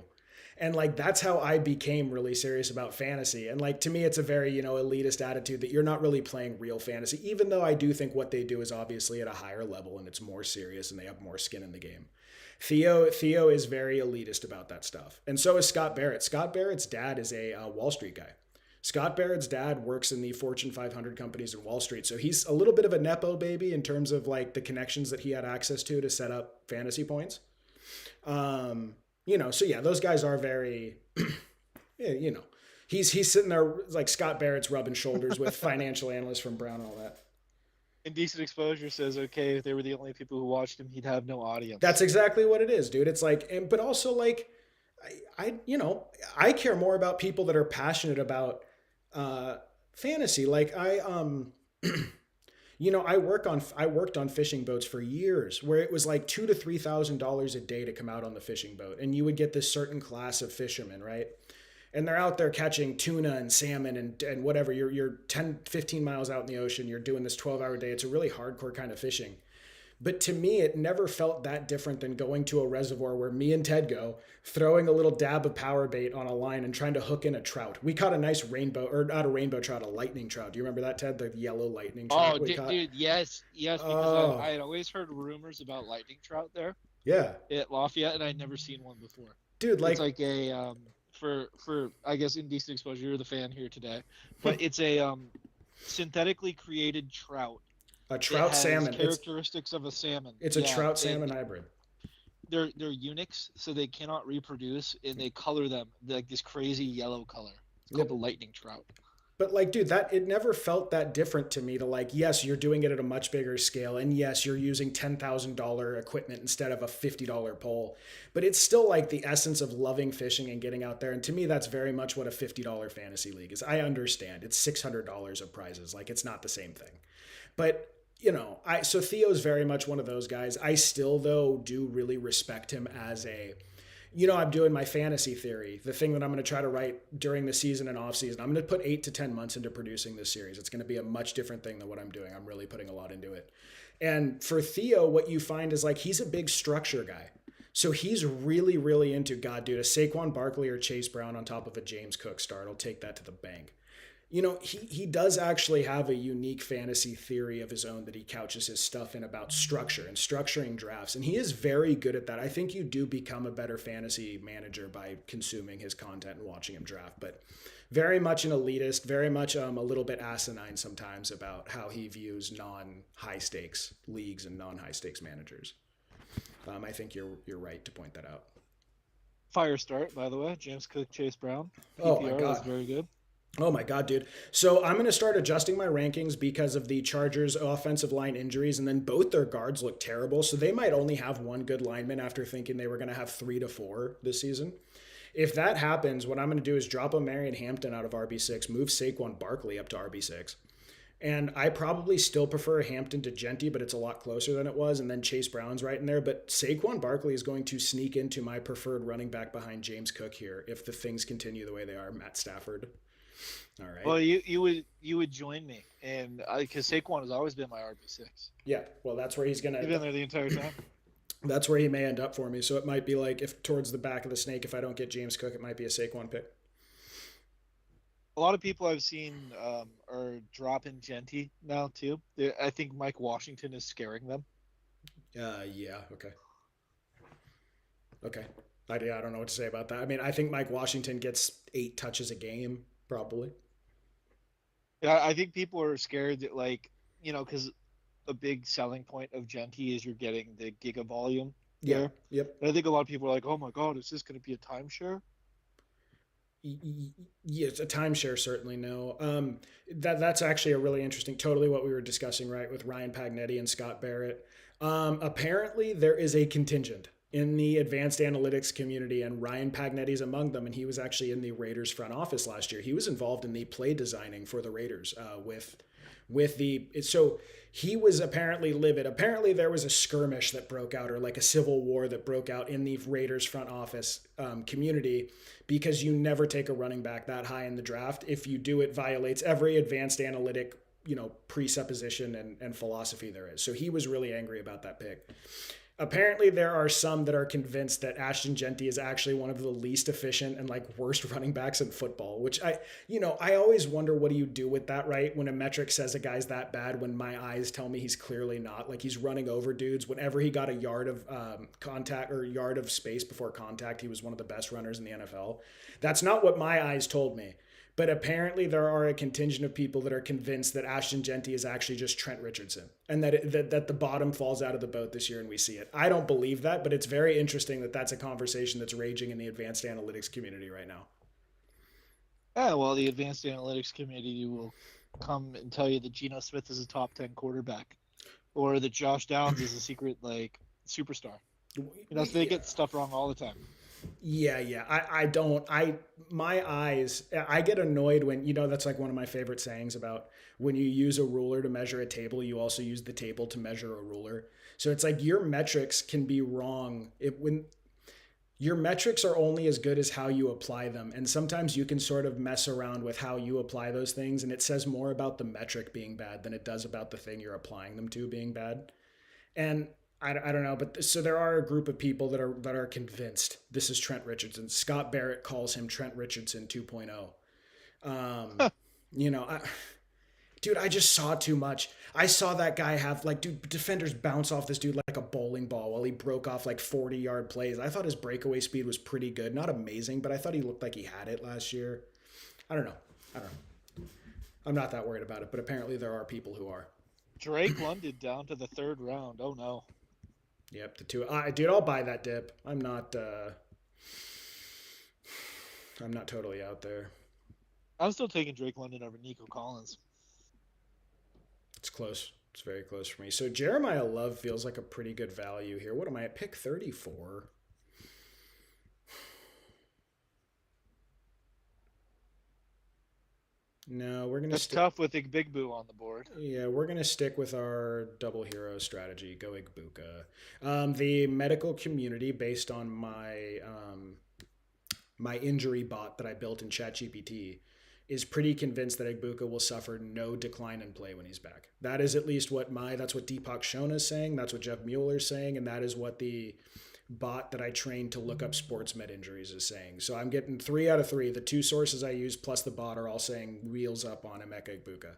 And like, that's how I became really serious about fantasy. And like, to me, it's a very, elitist attitude that you're not really playing real fantasy, even though I do think what they do is obviously at a higher level and it's more serious and they have more skin in the game. Theo is very elitist about that stuff. And so is Scott Barrett. Scott Barrett's dad is a Wall Street guy. Scott Barrett's dad works in the Fortune 500 companies in Wall Street. So he's a little bit of a Nepo baby in terms of like the connections that he had access to set up fantasy points. So yeah, those guys are very, he's sitting there like Scott Barrett's rubbing shoulders with financial analysts from Brown and all that.
Indecent Exposure says, okay, if they were the only people who watched him, he'd have no audience.
That's exactly what it is, dude. It's like, but also like, I care more about people that are passionate about fantasy. Like I worked on fishing boats for years where it was like $2,000 to $3,000 a day to come out on the fishing boat. And you would get this certain class of fishermen, right? And they're out there catching tuna and salmon and whatever. You're 10, 15 miles out in the ocean. You're doing this 12-hour day. It's a really hardcore kind of fishing. But to me, it never felt that different than going to a reservoir where me and Ted go, throwing a little dab of power bait on a line and trying to hook in a trout. We caught a nice rainbow, or not a rainbow trout, a lightning trout. Do you remember that, Ted? The yellow lightning trout.
Oh, dude, yes, because I had always heard rumors about lightning trout there.
Yeah.
At Lafayette, and I'd never seen one before.
Dude, like...
It's like a, for I guess, Indecent Exposure, you're the fan here today. But it's a synthetically created trout.
A trout salmon.
Characteristics of a salmon.
It's a trout salmon hybrid.
They're eunuchs, so they cannot reproduce, and they color them like this crazy yellow color. It's called a lightning trout.
But like, dude, it never felt that different to me to like, yes, you're doing it at a much bigger scale. And yes, you're using $10,000 equipment instead of a $50 pole. But it's still like the essence of loving fishing and getting out there. And to me, that's very much what a $50 fantasy league is. I understand it's $600 of prizes. Like, it's not the same thing. But so Theo's very much one of those guys. I still, though, do really respect him as I'm doing my fantasy theory, the thing that I'm going to try to write during the season and off season. I'm going to put 8 to 10 months into producing this series. It's going to be a much different thing than what I'm doing. I'm really putting a lot into it. And for Theo, what you find is like, he's a big structure guy. So he's really, really into, God, dude, a Saquon Barkley or Chase Brown on top of a James Cook start. I'll take that to the bank. he does actually have a unique fantasy theory of his own that he couches his stuff in about structure and structuring drafts. And he is very good at that. I think you do become a better fantasy manager by consuming his content and watching him draft. But very much an elitist, very much a little bit asinine sometimes about how he views non high stakes leagues and non high stakes managers. I think you're right to point that out.
Fire start, by the way. James Cook, Chase Brown.
Oh my
PPR was
god.
very good.
Oh my God, dude. So I'm going to start adjusting my rankings because of the Chargers' offensive line injuries, and then both their guards look terrible. So they might only have one good lineman after thinking they were going to have 3 to 4 this season. If that happens, what I'm going to do is drop a Marion Hampton out of RB6, move Saquon Barkley up to RB6. And I probably still prefer Hampton to Genty, but it's a lot closer than it was. And then Chase Brown's right in there. But Saquon Barkley is going to sneak into my preferred running back behind James Cook here if the things continue the way they are. Matt Stafford. All right.
Well, you would join me, and because Saquon has always been my RB6.
Yeah. Well, that's where he's gonna.
He's been there the entire time.
That's where he may end up for me. So it might be like if towards the back of the snake, if I don't get James Cook, it might be a Saquon pick.
A lot of people I've seen are dropping Genty now too. I think Mike Washington is scaring them.
Yeah. Okay. Okay. I don't know what to say about that. I mean, I think Mike Washington gets 8 touches a game probably.
Yeah, I think people are scared that, like, because a big selling point of Genty is you're getting the giga volume
Yeah.
there.
Yep.
And I think a lot of people are like, oh my God, is this going to be a timeshare?
Yeah, it's a timeshare, certainly no. That's actually a really interesting, totally what we were discussing, right, with Ryan Pagnetti and Scott Barrett. Apparently, there is a contingent in the advanced analytics community, and Ryan Pagnetti's among them, and he was actually in the Raiders front office last year. He was involved in the play designing for the Raiders with the so he was apparently livid. Apparently, there was a skirmish that broke out, or like a civil war that broke out in the Raiders front office community, because you never take a running back that high in the draft. If you do, it violates every advanced analytic presupposition and philosophy there is. So he was really angry about that pick. Apparently, there are some that are convinced that Ashton Genty is actually one of the least efficient and like worst running backs in football, which I always wonder, what do you do with that, right? When a metric says a guy's that bad, when my eyes tell me he's clearly not. Like, he's running over dudes. Whenever he got a yard of contact or yard of space before contact, he was one of the best runners in the NFL. That's not what my eyes told me. But apparently there are a contingent of people that are convinced that Ashton Genty is actually just Trent Richardson, and that the bottom falls out of the boat this year and we see it. I don't believe that, but it's very interesting that that's a conversation that's raging in the advanced analytics community right now.
Yeah, well, the advanced analytics community will come and tell you that Geno Smith is a top 10 quarterback, or that Josh Downs is a secret, like, superstar. So they get stuff wrong all the time.
Yeah. My eyes, I get annoyed when, that's like one of my favorite sayings about when you use a ruler to measure a table, you also use the table to measure a ruler. So it's like your metrics can be wrong when your metrics are only as good as how you apply them. And sometimes you can sort of mess around with how you apply those things, and it says more about the metric being bad than it does about the thing you're applying them to being bad. And I don't know, but so there are a group of people that are convinced this is Trent Richardson. Scott Barrett calls him Trent Richardson 2.0. Dude, I just saw too much. I saw that guy have defenders bounce off this dude like a bowling ball while he broke off like 40-yard plays. I thought his breakaway speed was pretty good, not amazing, but I thought he looked like he had it last year. I don't know. I'm not that worried about it, but apparently there are people who are.
Drake London down to the 3rd round. Oh no.
Yep, the 2. Dude, I'll buy that dip. I'm not totally out there.
I'm still taking Drake London over Nico Collins.
It's close. It's very close for me. So Jeremiah Love feels like a pretty good value here. What am I at? Pick 34. No, we're gonna.
That's tough with Boo on the board.
Yeah, we're gonna stick with our double hero strategy. Go Igbuka. The medical community, based on my my injury bot that I built in ChatGPT, is pretty convinced that Igbuka will suffer no decline in play when he's back. That is at least that's what Deepak Shona is saying. That's what Jeff Mueller is saying, and that is what the bot that I trained to look up sports med injuries is saying. So I'm getting 3 out of 3. The two sources I use plus the bot are all saying wheels up on Emeka Egbuka.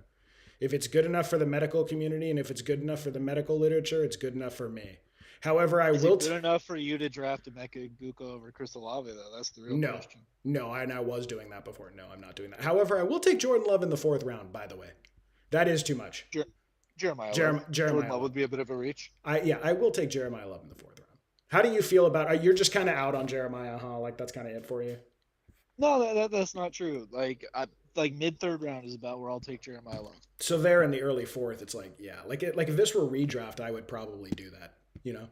If it's good enough for the medical community and if it's good enough for the medical literature, it's good enough for me. However, I
Is
will.
it good enough for you to draft Emeka Egbuka over Chris Olave though? That's the real
No,
question.
no, and I was doing that before. No, I'm not doing that. However, I will take Jordan Love in the 4th round. By the way, that is too much.
Jeremiah Love. Jordan
Jeremiah
Love
Love.
would be a bit of a reach.
I will take Jeremiah Love in the 4th round. How do you feel about? You're just kind of out on Jeremiah, huh? Like that's kind of it for you.
No, that's not true. Like mid third round is about where I'll take Jeremiah Love.
So there in the early 4th, it's like yeah, like if this were redraft, I would probably do that. You know.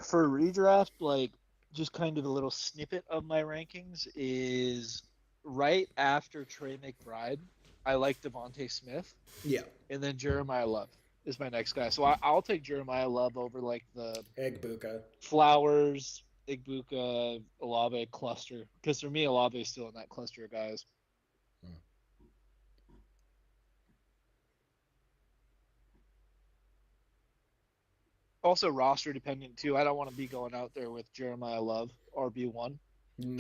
For redraft, like just kind of a little snippet of my rankings is right after Trey McBride. I like Devontae Smith,
Yeah.
and then Jeremiah Love is my next guy. So I'll take Jeremiah Love over like the
Egbuka.
Flowers, Igbuka, Olave cluster. Because for me, Olave is still in that cluster of guys.
Hmm.
Also roster dependent too. I don't want to be going out there with Jeremiah Love RB1.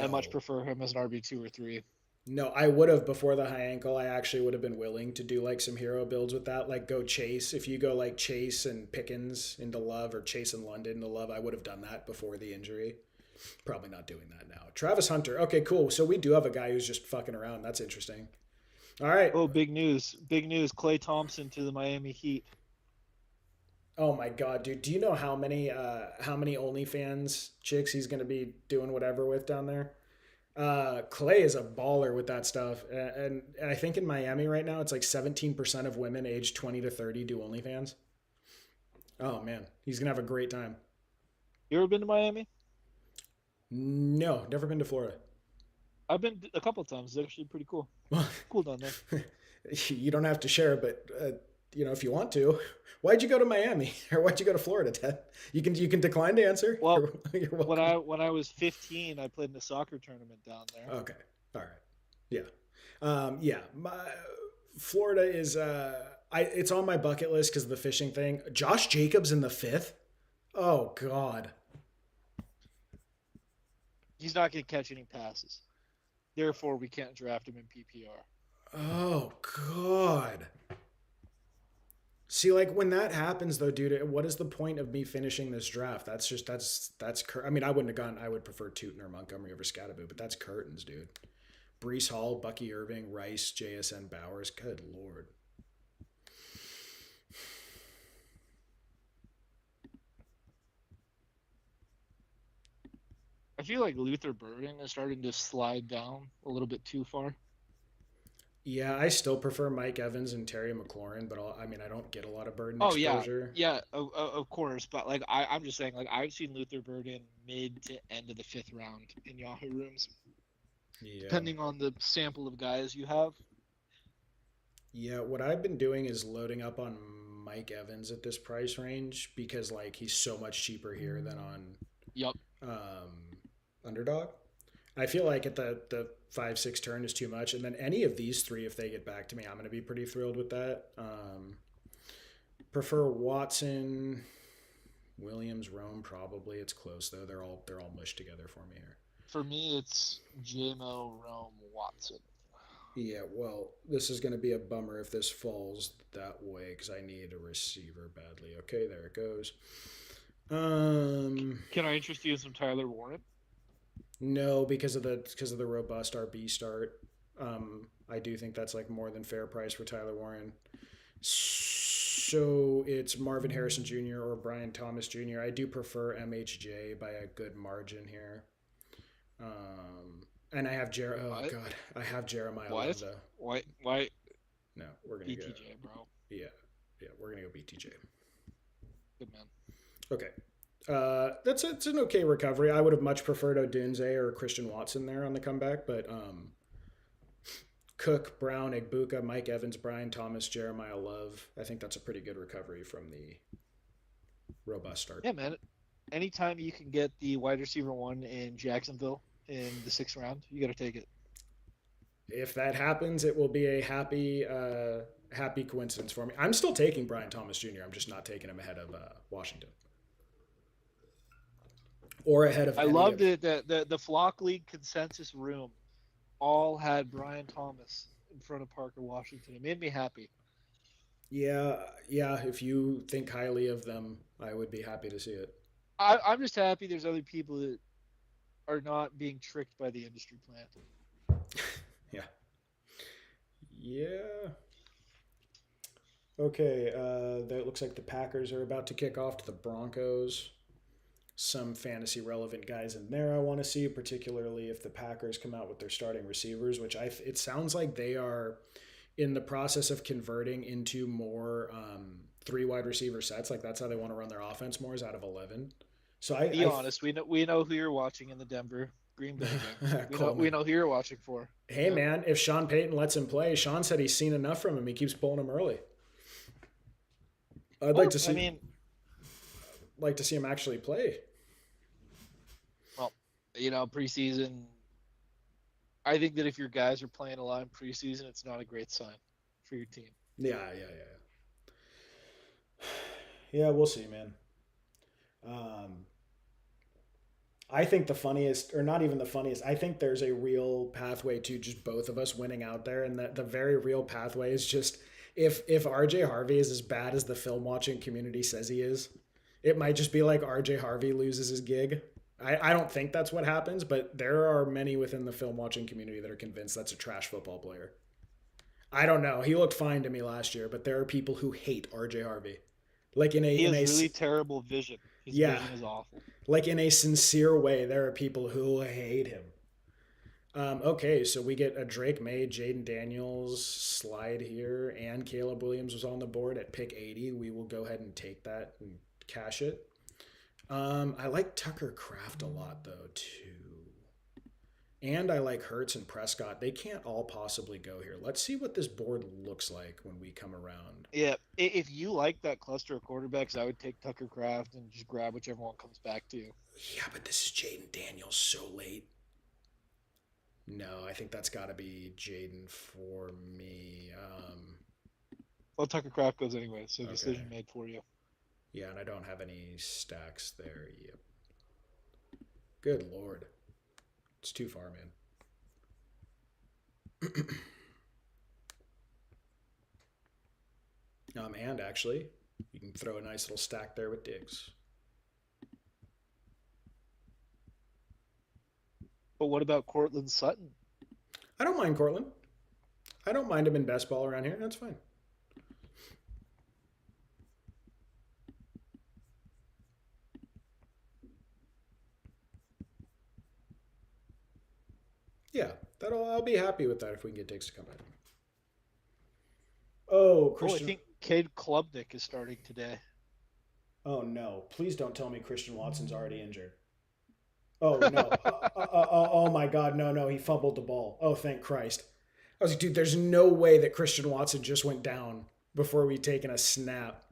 I much
No.
prefer him as an RB2 or 3.
No, I would have before the high ankle. I actually would have been willing to do like some hero builds with that. Like go Chase. If you go like Chase and Pickens into Love or Chase and London into Love, I would have done that before the injury. Probably not doing that now. Travis Hunter. Okay, cool. So we do have a guy who's just fucking around. That's interesting. All right.
Oh, big news! Big news! Klay Thompson to the Miami Heat.
Oh my god, dude. Do you know how many OnlyFans chicks he's gonna be doing whatever with down there? Clay is a baller with that stuff, and I think in Miami right now it's like 17% of women aged 20 to 30 do OnlyFans. Oh man, he's gonna have a great time.
You ever been to Miami?
No, never been to Florida.
I've been a couple of times. It's actually pretty cool.
Well,
Cool down there.
you don't have to share, but if you want to, why'd you go to Miami or why'd you go to Florida, Ted? You can decline to answer.
Well,
You're welcome.
when I was 15, I played in a soccer tournament down there.
Okay, all right, yeah, yeah. Florida is it's on my bucket list because of the fishing thing. Josh Jacobs in the 5th. Oh God.
He's not going to catch any passes. Therefore, we can't draft him in PPR.
Oh God. See, like when that happens, though, dude, what is the point of me finishing this draft? I mean, I wouldn't have gone. I would prefer Tootin or Montgomery over Scatterbo, but that's curtains, dude. Brees Hall, Bucky Irving, Rice, JSN Bowers. Good lord.
I feel like Luther Burden is starting to slide down a little bit too far.
Yeah, I still prefer Mike Evans and Terry McLaurin, but I mean, I don't get a lot of Burden
Oh yeah,
exposure.
yeah, of course. But like I'm just saying, like I've seen Luther Burden mid to end of the 5th round in Yahoo rooms,
Yeah.
depending on the sample of guys you have.
Yeah, what I've been doing is loading up on Mike Evans at this price range because like he's so much cheaper here than on
Yup.
Underdog. I feel like at the 5-6 turn is too much, and then any of these three, if they get back to me, I'm going to be pretty thrilled with that. Prefer Watson, Williams, Rome. Probably it's close though. They're all mushed together for me here.
For me, it's JMO, Rome, Watson.
Yeah, well, this is going to be a bummer if this falls that way because I need a receiver badly. Okay, there it goes.
Can I interest you in some Tyler Warren?
No, because of the robust RB start. I do think that's like more than fair price for Tyler Warren. So it's Marvin Harrison Jr. or Brian Thomas Jr. I do prefer MHJ by a good margin here. And I have I have Jeremiah
What?
Love though.
Why?
No, we're gonna go.
BTJ, bro.
Yeah, we're gonna go BTJ.
Good man.
Okay. It's an okay recovery. I would have much preferred Odunze or Christian Watson there on the comeback, but Cook, Brown, Egbuka, Mike Evans, Brian Thomas, Jeremiah Love. I think that's a pretty good recovery from the robust start.
Yeah, man. Anytime you can get the wide receiver 1 in Jacksonville in the 6th round, you got to take it.
If that happens, it will be a happy coincidence for me. I'm still taking Brian Thomas Jr. I'm just not taking him ahead of Washington. or ahead of
I
any
loved
of.
it that the Flock League consensus room all had Brian Thomas in front of Parker Washington. It made me happy.
Yeah, yeah. If you think highly of them, I would be happy to see it.
I'm just happy there's other people that are not being tricked by the industry plant.
Yeah, yeah. Okay, that looks like the Packers are about to kick off to the Broncos. Some fantasy relevant guys in there I want to see, particularly if the Packers come out with their starting receivers, which it sounds like they are in the process of converting into more three wide receiver sets. Like that's how they want to run their offense more is out of 11. So
Be honest, we know who you're watching in the Denver Green Bay game. We know we
Coleman.
know who you're watching for.
Hey
Yep.
man, if Sean Payton lets him play, Sean said he's seen enough from him. He keeps pulling him early. I'd
Well, I mean,
like to see him actually play.
well, preseason. I think that if your guys are playing a lot in preseason, it's not a great sign for your team.
Yeah, we'll see, man. Um, I think the funniest, or not even the funniest, I think there's a real pathway to just both of us winning out there, and that the very real pathway is just if RJ Harvey is as bad as the film watching community says he is, it might just be like RJ Harvey loses his gig. I don't think that's what happens, but there are many within the film watching community that are convinced that's a trash football player. I don't know. He looked fine to me last year, but there are people who hate RJ Harvey. Like
He has really terrible vision. His
yeah,
vision is awful.
like in a sincere way, there are people who hate him. Okay, so we get a Drake May, Jaden Daniels slide here, and Caleb Williams was on the board at pick 80. We will go ahead and take that and cash it. I like Tucker Craft a lot though too, and I like Hurts and Prescott. They can't all possibly go here. Let's see what this board looks like when we come around.
Yeah, if you like that cluster of quarterbacks, I would take Tucker Craft and just grab whichever one comes back to you.
Yeah, but this is Jaden Daniels so late. No, I think that's got to be Jaden for me.
Well, Tucker Craft goes anyway, so
Okay.
decision made for you.
Yeah, and I don't have any stacks there. Yep. Good lord. It's too far, man. And actually, you can throw a nice little stack there with Diggs.
But what about Cortland Sutton?
I don't mind Cortland. I don't mind him in best ball around here. That's fine. Yeah, that'll. I'll be happy with that if we can get Diggs to come back. Oh,
Oh, I
Christian.
think Cade Klubnik is starting today.
Oh no! Please don't tell me Christian Watson's already injured. Oh no! Oh my God! No, no! He fumbled the ball. Oh, thank Christ! I was like, dude, there's no way that Christian Watson just went down before we taken a snap.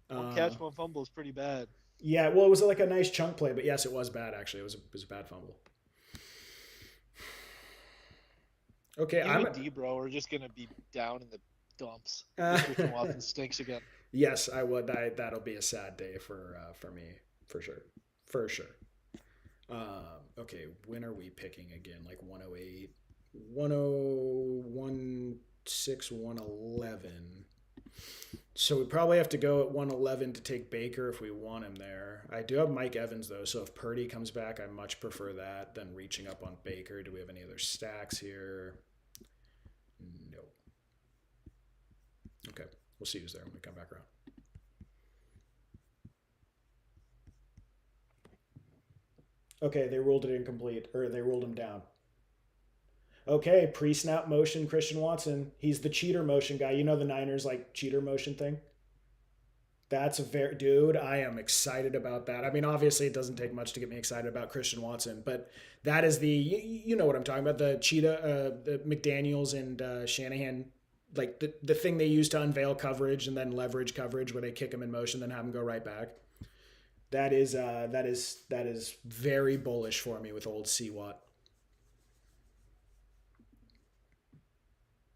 One
Uh,
catch, one fumble is pretty bad.
yeah, well, it was like a nice chunk play, but yes, it was bad. Actually, it was a bad fumble. Okay,
You and Debro are just gonna be down in the dumps
uh,
if Christian Watson stinks again.
yes, I would. That'll be a sad day for me for sure, for sure. Okay, when are we picking again? Like 108, 101.6, 111. So we probably have to go at 111 to take Baker if we want him there. I do have Mike Evans though, so if Purdy comes back, I much prefer that than reaching up on Baker. Do we have any other stacks here? No. Okay, we'll see who's there when we come back around. Okay, they ruled it incomplete, or they ruled him down. Okay, pre-snap motion, Christian Watson. He's the cheater motion guy. You know the Niners like cheater motion thing? That's a very dude. I am excited about that. I mean, obviously, it doesn't take much to get me excited about Christian Watson, but that is you know what I'm talking about. The cheetah, the McDaniels and Shanahan, like the thing they use to unveil coverage and then leverage coverage, where they kick him in motion, then have him go right back. That is very bullish for me with old C Watt.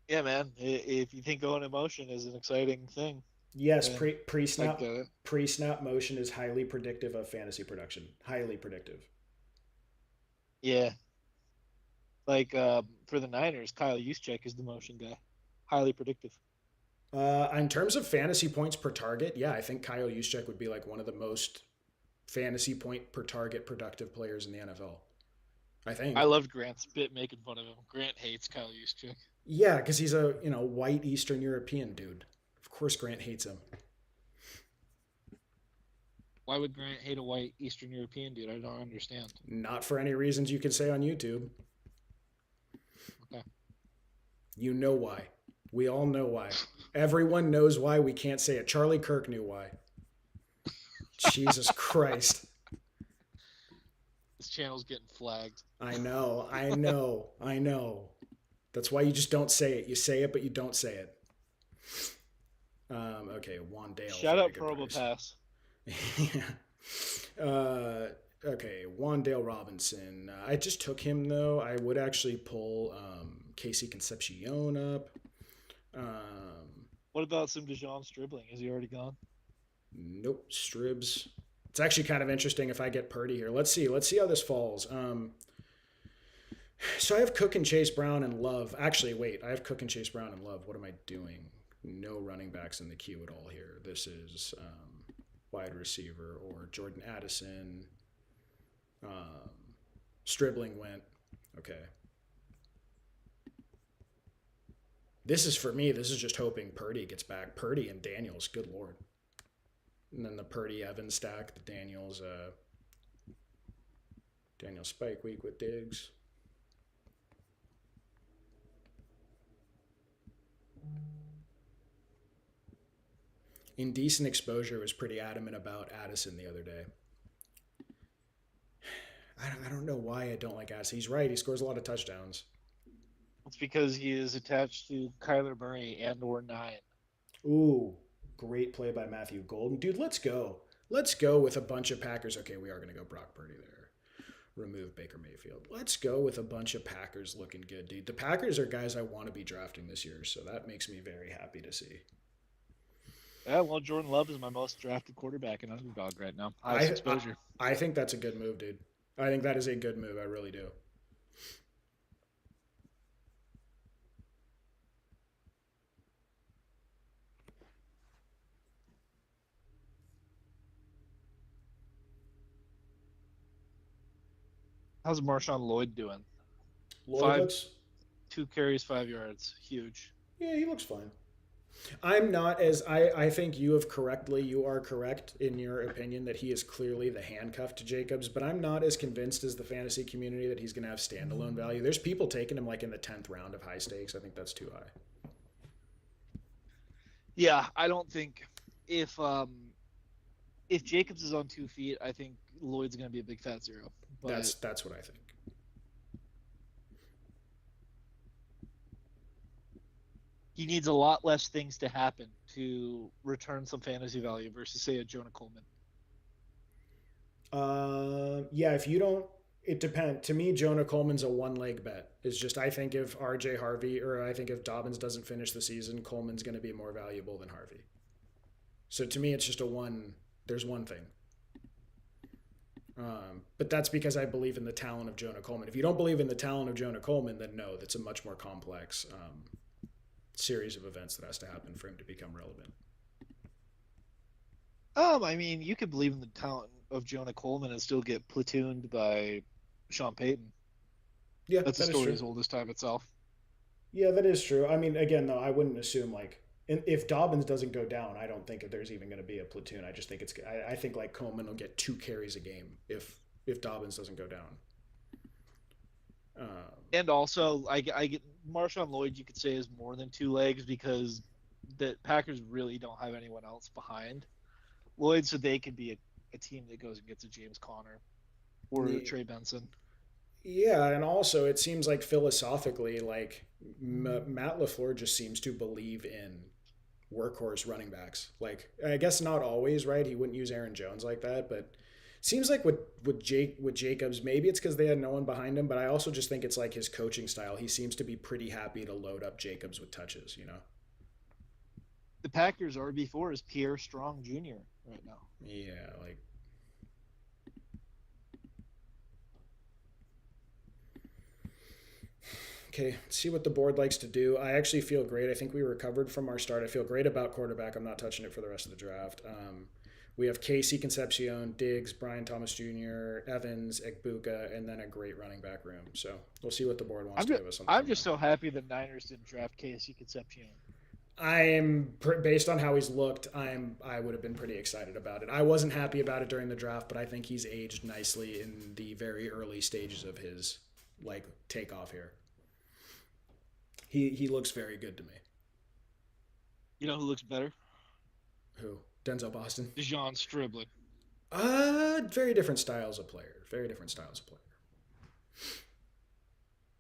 Yeah, man. If you think going in motion is an exciting thing,
Yes,
Yeah,
pre
I
snap
get it.
motion is highly predictive of fantasy production. Highly predictive.
Yeah, for the Niners, Kyle Juszczyk is the motion guy. Highly predictive.
In terms of fantasy points per target, yeah, I think Kyle Juszczyk would be like one of the most fantasy point per target productive players in the NFL. I
I
think.
loved Grant's bit making fun of him. Grant hates Kyle Juszczyk.
Yeah, because he's a white Eastern European dude. Of course, Grant hates him.
Why would Grant hate a white Eastern European dude? I don't understand.
Not for any reasons you can say on YouTube.
Okay.
You know why. We all know why. Everyone knows why. We can't say it. Charlie Kirk knew why. Jesus Christ.
This channel's getting flagged.
I know. I know. I know. That's why you just don't say it. You say it, but you don't say it. Okay, Wandale.
Shout
Very
out
good price.
Probopass.
Yeah. Okay, Wandale Robinson. I just took him though. I would actually pull Casey Concepcion up.
What about some Dijon Stribling? Is he already gone?
Nope, Stribs. It's actually kind of interesting if I get Purdy here. Let's see. Let's see how this falls. So I have Cook and Chase Brown and Love. Actually, wait. I have Cook and Chase Brown and Love. What am I doing? No running backs in the queue at all here. This is wide receiver or Jordan Addison. Um, Stribling went. Okay. This is for me. This is just hoping Purdy gets back. Purdy and Daniels. Good lord. And then the Purdy Evans stack. The Daniel Spike week with Diggs. Indecent Exposure was pretty adamant about Addison the other day. I don't know why I don't like Addison. He's right. He scores a lot of touchdowns.
It's because he is attached to Kyler Murray and or nine.
Ooh, great play by Matthew Golden. Dude, let's go. Let's go with a bunch of Packers. Okay, we are going to go Brock Purdy there. Remove Baker Mayfield. Let's go with a bunch of Packers looking good, dude. The Packers are guys I want to be drafting this year, so that makes me very happy to see.
Yeah, well, Jordan Love is my most drafted quarterback in underdog right now. Highest
I, I
exposure.
I think that's a good move, dude. I think that is a good move. I really do.
How's Marshawn Lloyd doing?
Lloyd
Five,
looks,
2 carries, 5 yards. Huge.
yeah, he looks fine. I'm not as I think you are correct in your opinion that he is clearly the handcuff to Jacobs, but I'm not as convinced as the fantasy community that he's going to have standalone value. There's people taking him like in the 10th round of high stakes. I think that's too high.
Yeah, I don't think if um if Jacobs is on 2 feet, I think Lloyd's going to be a big fat zero. But
That's what I think.
he needs a lot less things to happen to return some fantasy value versus say a Jonah Coleman.
Yeah, if you don't, it depends. To me, Jonah Coleman's a one leg bet. It's just I think if RJ Harvey or I think if Dobbins doesn't finish the season, Coleman's going to be more valuable than Harvey. So to me, it's just a one. There's one thing. But that's because I believe in the talent of Jonah Coleman. If you don't believe in the talent of Jonah Coleman, then no, that's a much more complex series of events that has to happen for him to become relevant.
I mean, you could believe in the talent of Jonah Coleman and still get platooned by Sean Payton.
Yeah,
That's a
that is
story
true.
as old as time itself.
Yeah, that is true. I mean, again, though, I wouldn't assume like if Dobbins doesn't go down, I don't think that there's even going to be a platoon. I just think I think like Coleman will get 2 carries a game if Dobbins doesn't go down.
And also, I get Marshawn Lloyd. You could say is more than 2 legs because the Packers really don't have anyone else behind Lloyd, so they could be a team that goes and gets a James Conner or a
Yeah,
Trey Benson.
yeah, and also it seems like philosophically, like Matt Lafleur just seems to believe in workhorse running backs. Like I guess not always, right? He wouldn't use Aaron Jones like that, but seems like with Jacobs, maybe it's because they had no one behind him, but I also just think it's like his coaching style. He seems to be pretty happy to load up Jacobs with touches, you know.
the Packers RB4 is Pierre Strong Jr. right now.
Yeah, like okay, let's see what the board likes to do. I actually feel great. I think we recovered from our start. I feel great about quarterback. I'm not touching it for the rest of the draft. We have Casey Concepcion, Diggs, Brian Thomas Jr., Evans, Ekbuka, and then a great running back room. So we'll see what the board wants
I'm
to
just,
give us on the
I'm
come
just
down.
so happy the Niners didn't draft Casey Concepcion.
Based on how he's looked. I would have been pretty excited about it. I wasn't happy about it during the draft, but I think he's aged nicely in the very early stages of his like takeoff here. He looks very good to me.
You know who looks better?
Who? Denzel Boston.
Dejon Striblin.
Very different styles of player. Very different styles of player.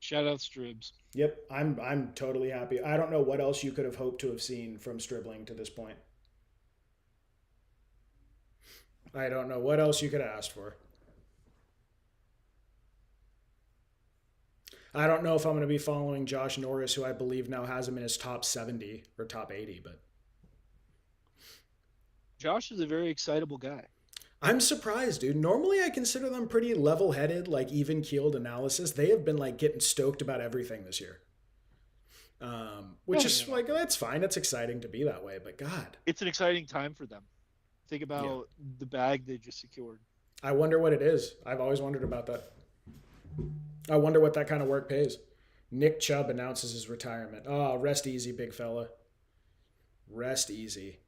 Shout out Stribs.
Yep, I'm totally happy. I don't know what else you could have hoped to have seen from Stribling to this point. I don't know what else you could have asked for. I don't know if I'm going to be following Josh Norris, who I believe now has him in his top 70 or top 80, but
Josh is a very excitable guy.
I'm surprised, dude. Normally, I consider them pretty level-headed, like even keeled analysis. They have been like getting stoked about everything this year, which
Yeah,
is like that's fine. It's exciting to be that way, but God,
it's an exciting time for them. Think
yeah.
about the bag they just secured.
I wonder what it is. I've always wondered about that. I wonder what that kind of work pays. Nick Chubb announces his retirement. Oh, rest easy, big fella. Rest easy.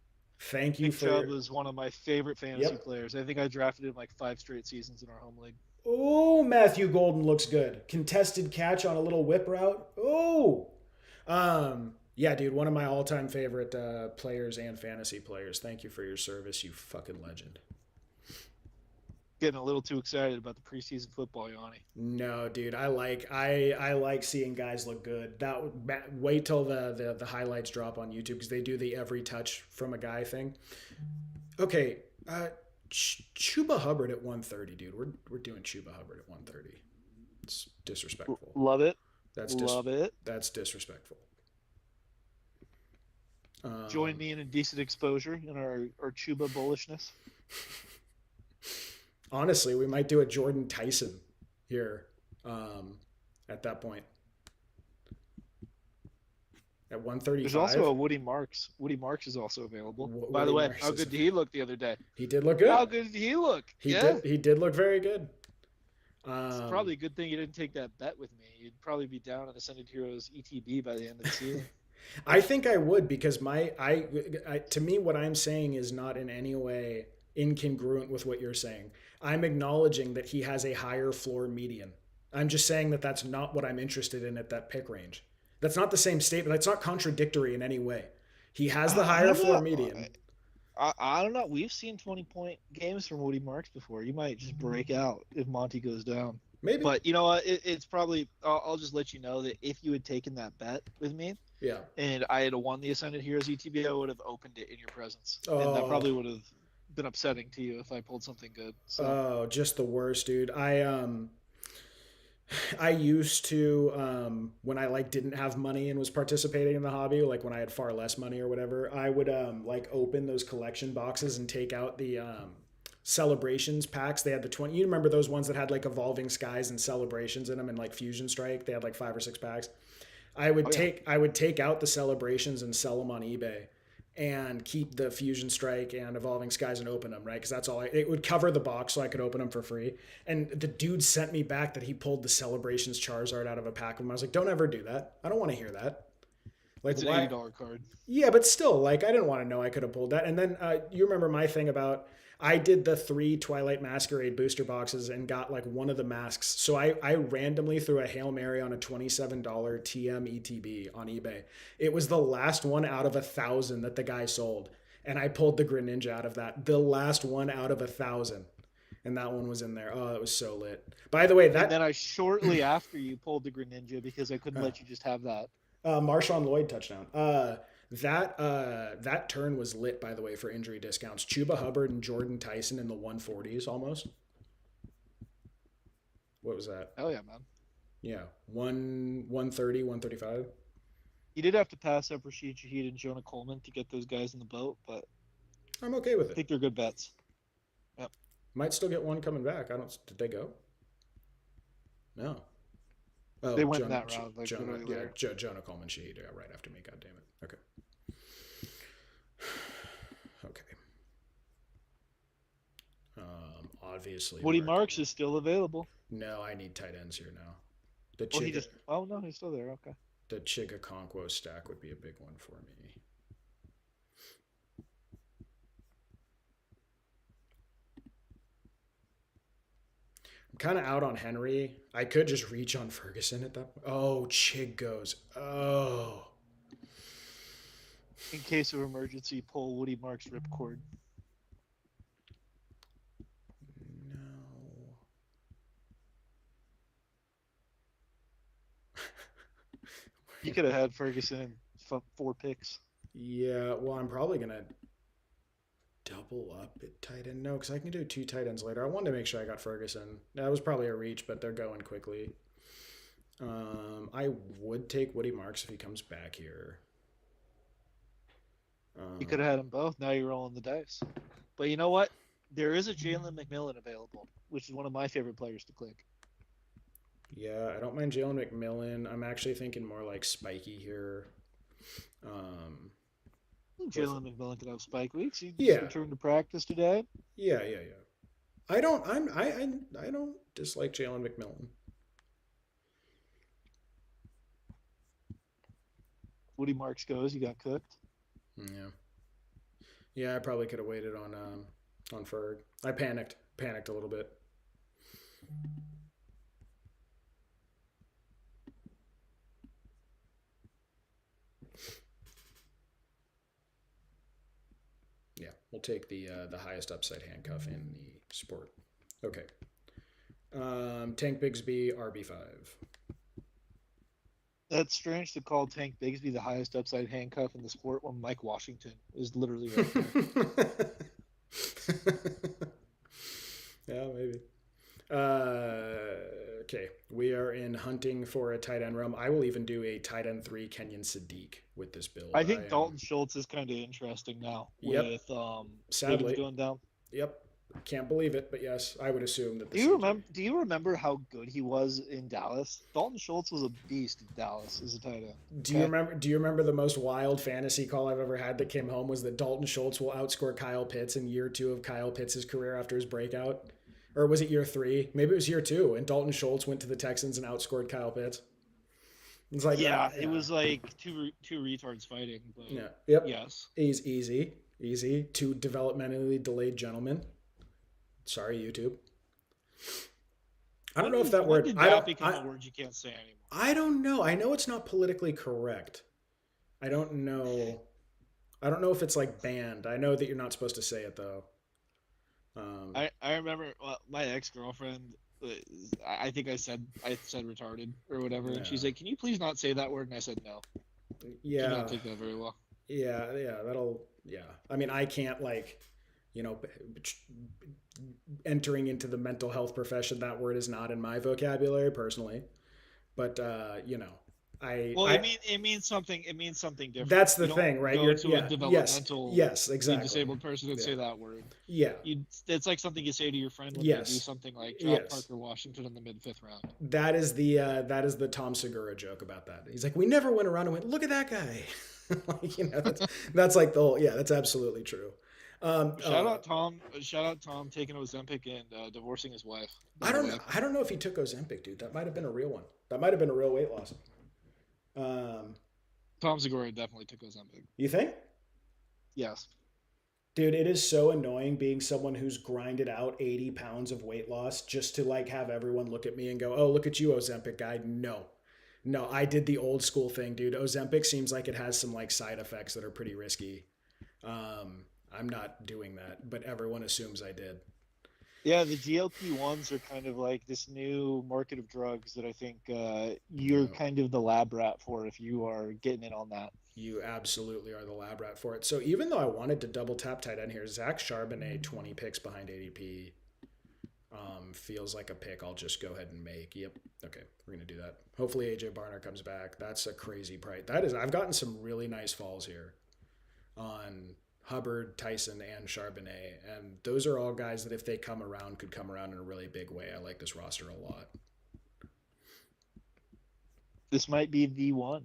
Thank you
Nick
for.
Chubb is one of my favorite fantasy
Yep.
players. I think I drafted him like 5 straight seasons in our home league.
Oh, Matthew Golden looks good. Contested catch on a little whip route. Oh, yeah, dude, one of my all-time favorite players and fantasy players. Thank you for your service, you fucking legend.
Getting a little too excited about the preseason football, Yanni.
No, dude, I like seeing guys look good. Wait till the highlights drop on YouTube because they do the every touch from a guy thing. Okay, Chuba Hubbard at 130, dude. We're doing Chuba Hubbard at 130. It's disrespectful.
Love it.
That's
Love it.
that's disrespectful.
Join me in a decent exposure in our Chuba bullishness.
Honestly, we might do a Jordan Tyson here at that point. At 135.
There's also a Woody Marks. Woody Marks is also available. By
Woody
the way,
Marks
how
is
good did he look the other day?
He did look good.
How good did he look?
He
Yeah.
did. He did look very good.
It's probably a good thing you didn't take that bet with me. You'd probably be down on Ascended Heroes ETB by the end of the season.
I think I would because to me what I'm saying is not in any way incongruent with what you're saying. I'm acknowledging that he has a higher floor median. I'm just saying that that's not what I'm interested in at that pick range. That's not the same statement. That's not contradictory in any way. He has the higher floor median.
I don't know. We've seen 20-point games from Woody Marks before. You might just break out if Monty goes down.
Maybe.
But you know what? It's probably. I'll just let you know that if you had taken that bet with me,
Yeah.
and I had won the Ascended Heroes ETB, I would have opened it in your presence, and that
Oh.
probably would have been upsetting to you if I pulled something good. So.
Oh, just the worst, dude. I used to when I like didn't have money and was participating in the hobby, like when I had far less money or whatever, I would like open those collection boxes and take out the celebrations packs. They had the 20, you remember those ones that had like evolving skies and celebrations in them and like fusion strike. They had like 5 or 6 packs. I would take out the celebrations and sell them on eBay and keep the fusion strike and evolving skies and open them, right? Because that's all it would cover the box so I could open them for free. And the dude sent me back that he pulled the celebrations Charizard out of a pack of them. I was like, don't ever do that. I don't want to hear that. Like,
It's an
why?
$80 card.
Yeah, but still, like, I didn't want to know I could have pulled that. And then you remember my thing about I did the 3 Twilight Masquerade booster boxes and got like one of the masks. So I randomly threw a Hail Mary on a $27 TM ETB on eBay. It was the last one out of 1,000 that the guy sold. And I pulled the Greninja out of that. The last one out of 1,000. And that one was in there. Oh, it was so lit. By the way, that.
And then I shortly after you pulled the Greninja because I couldn't let you just have that.
Marshawn Lloyd touchdown. That turn was lit, by the way, for injury discounts. Chuba Hubbard and Jordan Tyson in the 140s almost. What was that?
Hell yeah, man.
Yeah, 130, 135.
He did have to pass up Rashid Shaheed and Jonah Coleman to get those guys in the boat, but
I'm okay with
I
it.
think they're good bets. Yep.
Might still get one coming back. I don't. Did they go? No.
They
Oh,
went in that round, like
Jonah,
literally
yeah,
later.
Jonah Coleman Sheed, yeah, right after me. God damn it. Okay. Okay. Obviously
Woody
we're
Marks is still available.
no. I need tight ends here now. The
Well, he
Chiga,
just. Oh no, he's still there. Okay.
the Chiga Conquo stack would be a big one for me. I'm kind of out on Henry. I could just reach on Ferguson at that point. Oh, Chig goes. Oh.
In case of emergency, pull Woody Marks ripcord.
No.
You could have had Ferguson in 4 picks.
Yeah, well, I'm probably going to double up at tight end. No, because I can do 2 tight ends later. I wanted to make sure I got Ferguson. That was probably a reach, but they're going quickly. I would take Woody Marks if he comes back here.
You could have had them both. Now you're rolling the dice. But you know what? There is a Jalen McMillan available, which is one of my favorite players to click.
Yeah, I don't mind Jalen McMillan. I'm actually thinking more like Spiky here.
Jalen McMillan could have spike weeks. He just
Yeah.
returned to practice today.
Yeah. I don't dislike Jalen McMillan.
Woody Marks goes. You got cooked.
Yeah. Yeah, I probably could have waited on Ferg. I panicked a little bit. Yeah, we'll take the highest upside handcuff in the sport. Okay. Tank Bigsby RB5.
That's strange to call Tank Bigsby the highest upside handcuff in the sport when Mike Washington is literally right there.
Yeah, maybe. Okay, we are in hunting for a tight end realm. I will even do a tight end 3 Kenyon Sadiq with this build.
I think Dalton Schultz is kind of interesting now with
Sadly
Higgins going down.
Yep. Can't believe it, but yes, I would assume that.
Do you remember how good he was in Dallas? Dalton Schultz was a beast in Dallas as a tight end.
Do you remember the most wild fantasy call I've ever had that came home was that Dalton Schultz will outscore Kyle Pitts in year 2 of Kyle Pitts' career after his breakout? Or was it year 3? Maybe it was year 2, and Dalton Schultz went to the Texans and outscored Kyle Pitts. It's like
it was like two retards fighting. But
yeah, yep.
Yes,
He's easy. 2 developmentally delayed gentlemen. Sorry, YouTube. I don't know if that word.
I don't become a word you can't say anymore.
I don't know. I know it's not politically correct. I don't know. I don't know if it's like banned. I know that you're not supposed to say it though.
I remember my ex-girlfriend. I think I said retarded or whatever, and she's like, "Can you please not say that word?" And I said no.
Yeah.
Did not take that very well.
Yeah. That'll. Yeah. I mean, I can't entering into the mental health profession. That word is not in my vocabulary personally, but
it means something. It means something different.
That's the thing, right?
You're to a developmental,
yes, exactly.
disabled person and say that word.
Yeah,
it's like something you say to your friend when
yes.
they do something like drop Parker Washington in the mid-5th round.
That is the Tom Segura joke about that. He's like, we never went around and went, look at that guy. That's like the whole. Yeah, that's absolutely true.
Shout out Tom taking Ozempic and divorcing his wife.
I don't know if he took Ozempic, dude. That might have been a real one. That might have been a real weight loss.
Tom Segura definitely took Ozempic.
You think?
Yes.
Dude, it is so annoying being someone who's grinded out 80 pounds of weight loss just to have everyone look at me and go, oh, look at you, Ozempic guy. No, I did the old school thing, dude. Ozempic seems like it has some side effects that are pretty risky. I'm not doing that, but everyone assumes I did.
Yeah, the GLP-1s are kind of like this new market of drugs that I think you're kind of the lab rat for if you are getting in on that.
You absolutely are the lab rat for it. So even though I wanted to double tap tight end here, Zach Charbonnet 20 picks behind ADP. Feels like a pick I'll just go ahead and make. Yep. Okay, we're gonna do that. Hopefully AJ Barner comes back. That's a crazy price. That is. I've gotten some really nice falls here on Hubbard, Tyson, and Charbonnet, and those are all guys that if they come around could come around in a really big way. I like this roster a lot.
This might be the one.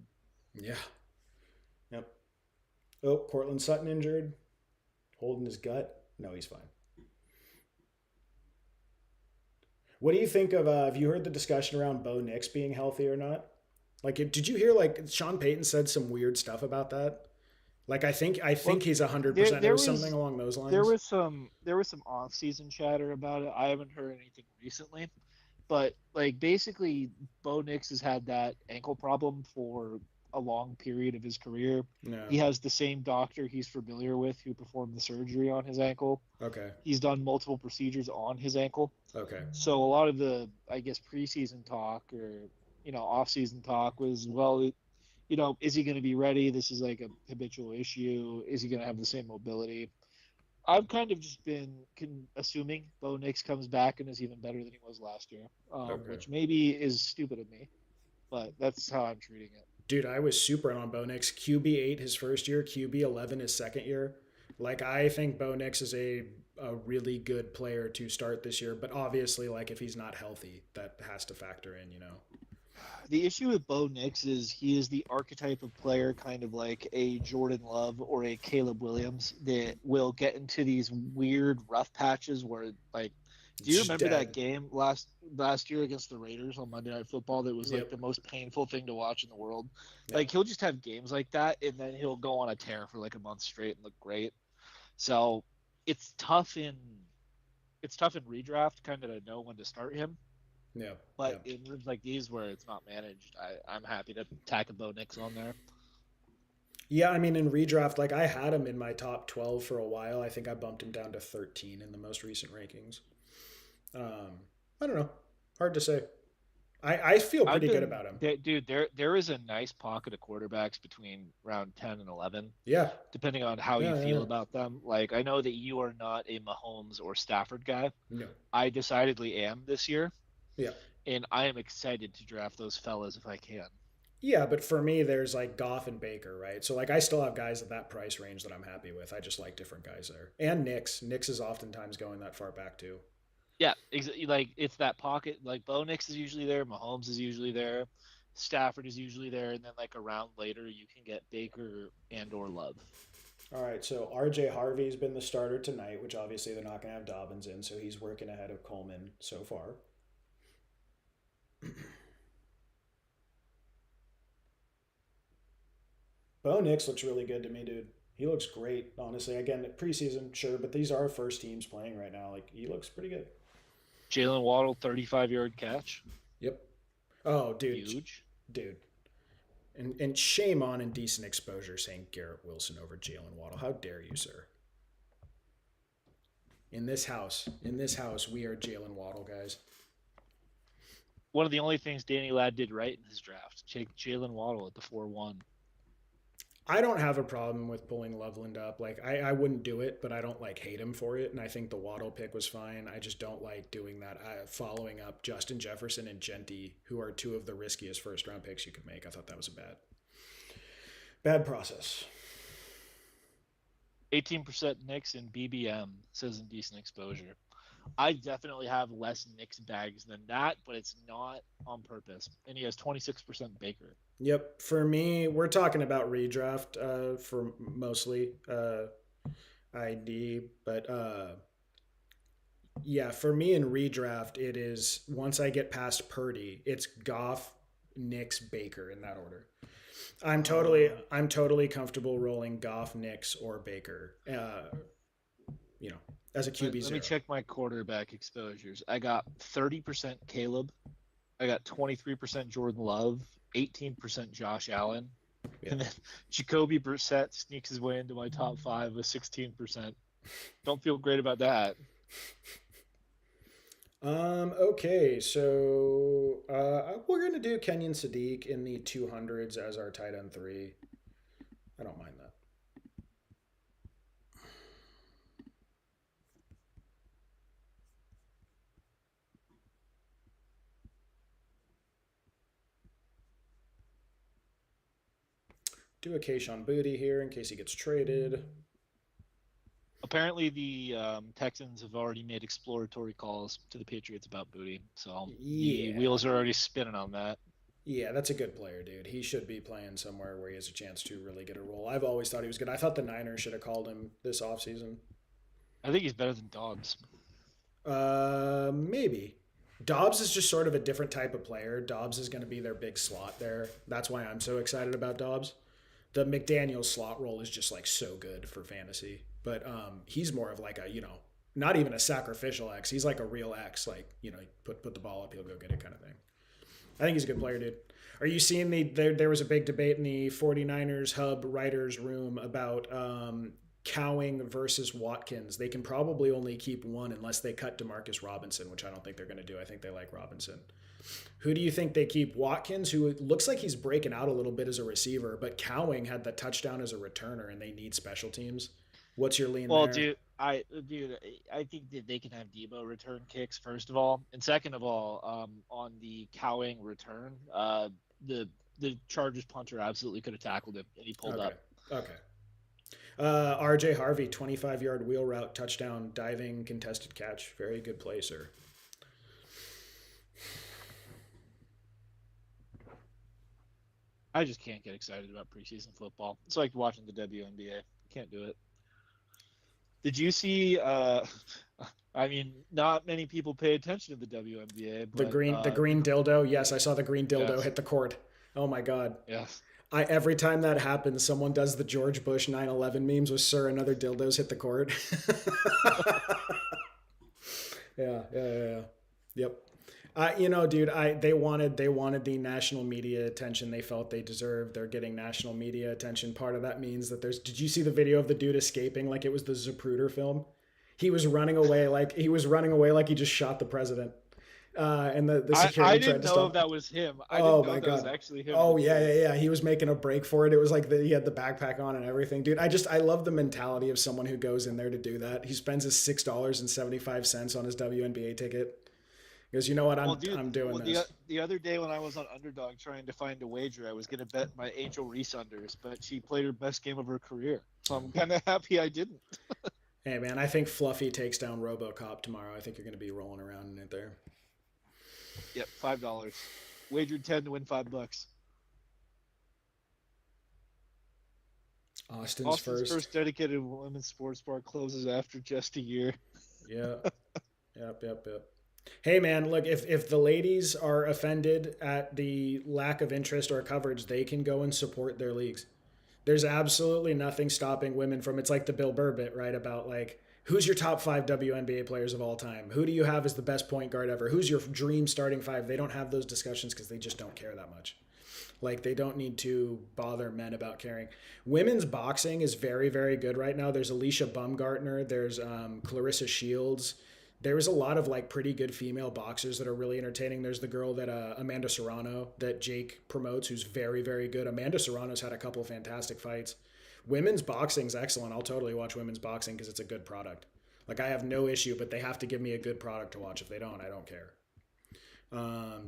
Yeah. Yep. Oh, Cortland Sutton injured, holding his gut. No, he's fine. What do you think of? Have you heard the discussion around Bo Nix being healthy or not? Like, did you hear like Sean Payton said some weird stuff about that? Like, I think
Well,
he's 100%. It
there
was something
was
along those
there
lines.
was some off season chatter about it. I haven't heard anything recently, but like basically, Bo Nix has had that ankle problem for a long period of his career.
No.
He has the same doctor he's familiar with who performed the surgery on his ankle.
Okay.
He's done multiple procedures on his ankle.
Okay.
So a lot of the, I guess, preseason talk or off-season talk was, well, is he going to be ready? This is like a habitual issue. Is he going to have the same mobility? I've kind of just been assuming Bo Nix comes back and is even better than he was last year,
Okay.
which maybe is stupid of me, but that's how I'm treating it.
Dude, I was super on Bo Nix. QB8 his first year, QB11 his second year. Like, I think Bo Nix is a really good player to start this year, but obviously, like, if he's not healthy, that has to factor in, you know?
The issue with Bo Nix is he is the archetype of player, kind of like a Jordan Love or a Caleb Williams, that will get into these weird rough patches where, like, do you
Just
remember that
dead.
game last year against the Raiders on Monday Night Football? That was like
Yep.
the most painful thing to watch in the world.
Yep.
Like he'll just have games like that, and then he'll go on a tear for like a month straight and look great. So it's tough in it's tough in redraft kind of to know when to start him.
Yep.
But
Yep.
in rooms like these where it's not managed, I'm happy to tack a Bo Nix on there.
Yeah, I mean, in redraft, like, I had him in my top 12 for a while. I think I bumped him down to 13 in the most recent rankings. I don't know. Hard to say. I feel
I've
pretty good
been,
about him.
dude. There is a nice pocket of quarterbacks between round 10 and 11,
Yeah.
depending on how you
Yeah. Yeah.
feel
Yeah.
about them. Like I know that you are not a Mahomes or Stafford guy.
No.
I decidedly am this year,
Yeah.
and I am excited to draft those fellas if I can.
Yeah, but for me, there's like Goff and Baker, right? So like I still have guys at that price range that I'm happy with. I just like different guys there. And Knicks. Knicks is oftentimes going that far back too.
Yeah, like it's that pocket. Like Bo Nix is usually there, Mahomes is usually there, Stafford is usually there, and then like a round later you can get Baker and or Love.
All right, so RJ Harvey's been the starter tonight, which obviously they're not going to have Dobbins in, so he's working ahead of Coleman so far. Bo Nix looks really good to me, dude. He looks great, honestly. Again, preseason, sure, but these are first teams playing right now. Like, he looks pretty good.
Jalen Waddle, 35-yard catch,
Yep. Oh, dude,
huge.
dude. And shame on indecent exposure saying Garrett Wilson over Jalen Waddle. How dare you, sir? In this house, we are Jalen Waddle guys.
One of the only things Danny Ladd did right in his draft, take Jalen Waddle at the 4-1.
I don't have a problem with pulling Loveland up. Like I wouldn't do it, but I don't like hate him for it. And I think the Waddle pick was fine. I just don't like doing that. Following up Justin Jefferson and Genty, who are two of the riskiest first round picks you could make. I thought that was a bad process.
18% Knicks and BBM says indecent exposure. I definitely have less Knicks bags than that, but it's not on purpose. And he has 26% Baker.
Yep. For me, we're talking about redraft for mostly ID, but yeah, for me in redraft, it is once I get past Purdy, it's Goff, Knicks, Baker in that order. I'm totally
Uh,
I'm totally comfortable rolling Goff, Knicks, or Baker. You know, as a QB
let me
zero.
check my quarterback exposures. I got 30% Caleb. I got 23% Jordan Love, 18% Josh Allen,
Yeah.
and then Jacoby Brissett sneaks his way into my top five with 16%. Don't feel great about that.
Okay, so we're gonna do Kenyon Sadiq in the 200s as our tight end three. I don't mind that. Do a Kayshawn Booty here in case he gets traded.
Apparently, the Texans have already made exploratory calls to the Patriots about Booty, so the
Yeah.
wheels are already spinning on that.
Yeah, that's a good player, dude. He should be playing somewhere where he has a chance to really get a role. I've always thought he was good. I thought the Niners should have called him this offseason.
I think he's better than Dobbs.
Maybe. Dobbs is just sort of a different type of player. Dobbs is going to be their big slot there. That's why I'm so excited about Dobbs. The McDaniels slot role is just like so good for fantasy, but he's more of like a not even a sacrificial X. He's like a real X. Like put the ball up, he'll go get it kind of thing. I think he's a good player, dude. Are you seeing there was a big debate in the 49ers Hub writers room about Cowing versus Watkins. They can probably only keep one unless they cut Demarcus Robinson, which I don't think they're going to do. I think they like Robinson. Who do you think they keep? Watkins, who looks like he's breaking out a little bit as a receiver, but Cowing had the touchdown as a returner, and they need special teams. What's your lean
Well,
there?
I think that they can have Debo return kicks first of all, and second of all, on the Cowing return, the Chargers punter absolutely could have tackled him, and he pulled
Okay.
up.
Okay. RJ Harvey, 25-yard wheel route, touchdown, diving, contested catch. Very good play, sir.
I just can't get excited about preseason football. It's like watching the WNBA. Can't do it. Did you see? I mean, not many people pay attention to the WNBA,
The
but
green dildo. Yes, I saw the green dildo
yes,
hit the court. Oh my god.
yes.
I every time that happens, someone does the George Bush 9/11 memes with "Sir, another dildo's hit the court." Yeah. Yep. Dude, they wanted the national media attention they felt they deserved. They're getting national media attention. Part of that means that there's. Did you see the video of the dude escaping like it was the Zapruder film? He was running away like he just shot the president. And the
I
security tried
didn't
to
know if
stop.
that was him. I
Oh
didn't know
my
if that was
god.
actually him
Oh
that
yeah,
did
yeah,
it.
yeah. He was making a break for it. It was like he had the backpack on and everything, dude. I love the mentality of someone who goes in there to do that. He spends his $6.75 on his WNBA ticket. He goes, you know what?
Well, dude,
I'm doing
well
this.
the other day when I was on Underdog trying to find a wager, I was gonna bet my Angel Reese unders, but she played her best game of her career, so I'm kind of happy I didn't.
Hey man, I think Fluffy takes down RoboCop tomorrow. I think you're gonna be rolling around in it there.
Yep, $5. Wagered 10 to win $5.
Austin's
Austin's
first.
first dedicated women's sports bar closes after just a year.
Yeah. Yep. Hey man, look, if the ladies are offended at the lack of interest or coverage, they can go and support their leagues. There's absolutely nothing stopping women from it's like the Bill Burr bit, right? About like who's your top five WNBA players of all time? Who do you have as the best point guard ever? Who's your dream starting five? They don't have those discussions because they just don't care that much. Like they don't need to bother men about caring. Women's boxing is very, very good right now. There's Alicia Bumgartner. There's Clarissa Shields. There's a lot of like pretty good female boxers that are really entertaining. There's the girl that Amanda Serrano that Jake promotes, who's very, very good. Amanda Serrano's had a couple of fantastic fights. Women's boxing's excellent. I'll totally watch women's boxing because it's a good product. Like I have no issue, but they have to give me a good product to watch. If they don't, I don't care.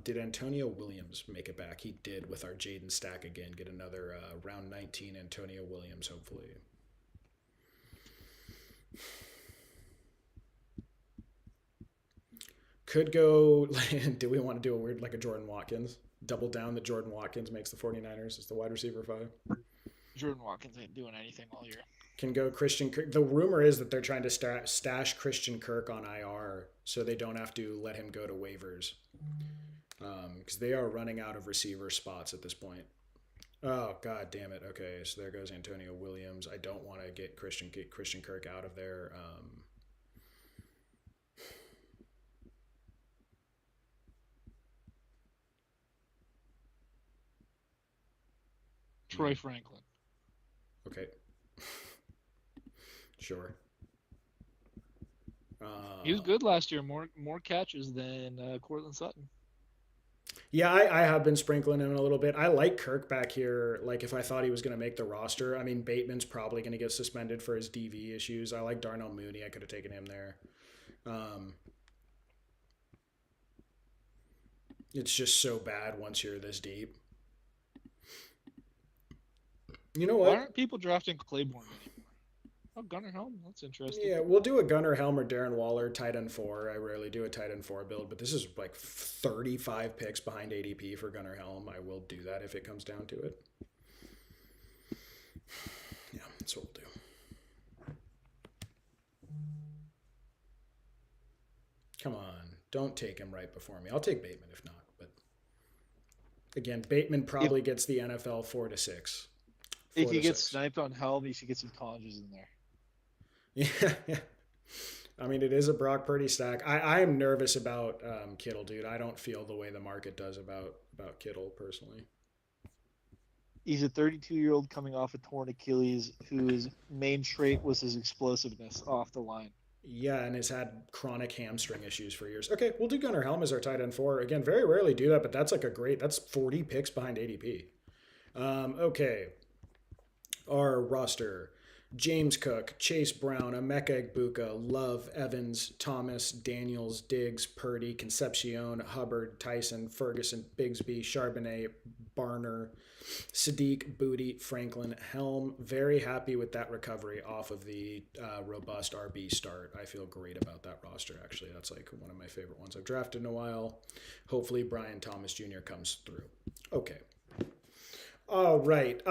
Did Antonio Williams make it back? He did with our Jaden Stack again. Get another round 19 Antonio Williams, hopefully. Could go. Do we want to do a weird like a Jordan Watkins? Double down that Jordan Watkins makes the 49ers as the wide receiver 5.
Jordan Watkins ain't doing anything all year.
Can go Christian Kirk. The rumor is that they're trying to stash Christian Kirk on IR so they don't have to let him go to waivers because they are running out of receiver spots at this point. Oh god damn it. Okay, so there goes Antonio Williams. I don't want to get Christian Kirk out of there.
Troy Franklin.
Okay. Sure.
He was good last year. More catches than Cortland Sutton.
Yeah, I have been sprinkling him a little bit. I like Kirk back here. Like if I thought he was going to make the roster, I mean Bateman's probably going to get suspended for his DV issues. I like Darnell Mooney. I could have taken him there. It's just so bad once you're this deep. You know
Why
what?
aren't people drafting Claiborne anymore? Oh, Gunnar Helm. That's interesting.
Yeah, we'll do a Gunnar Helm or Darren Waller tight end four. I rarely do a tight end four build, but this is like 35 picks behind ADP for Gunnar Helm. I will do that if it comes down to it. Yeah, that's what we'll do. Come on, don't take him right before me. I'll take Bateman if not, but again, Bateman
If
probably gets the NFL 4 to 6.
if
Four
you
to
get
six.
sniped on Helm, you should get some Tonjes in there.
Yeah, yeah. I mean, it is a Brock Purdy stack. I am nervous about Kittle, dude. I don't feel the way the market does about Kittle personally.
He's a 32-year-old coming off a torn Achilles whose main trait was his explosiveness off the line.
Yeah, and has had chronic hamstring issues for years. Okay, we'll do Gunnar Helm as our tight end four. Again, very rarely do that, but that's like a great. That's 40 picks behind ADP. Okay, our roster: James Cook, Chase Brown, Emeka Egbuka, Love, Evans, Thomas, Daniels, Diggs, Purdy, Concepcion, Hubbard, Tyson, Ferguson, Bigsby, Charbonnet, Barner, Sadiq, Booty, Franklin, Helm. Very happy with that recovery off of the robust RB start. I feel great about that roster, actually. That's like one of my favorite ones I've drafted in a while. Hopefully, Brian Thomas Jr. comes through. Okay. All right.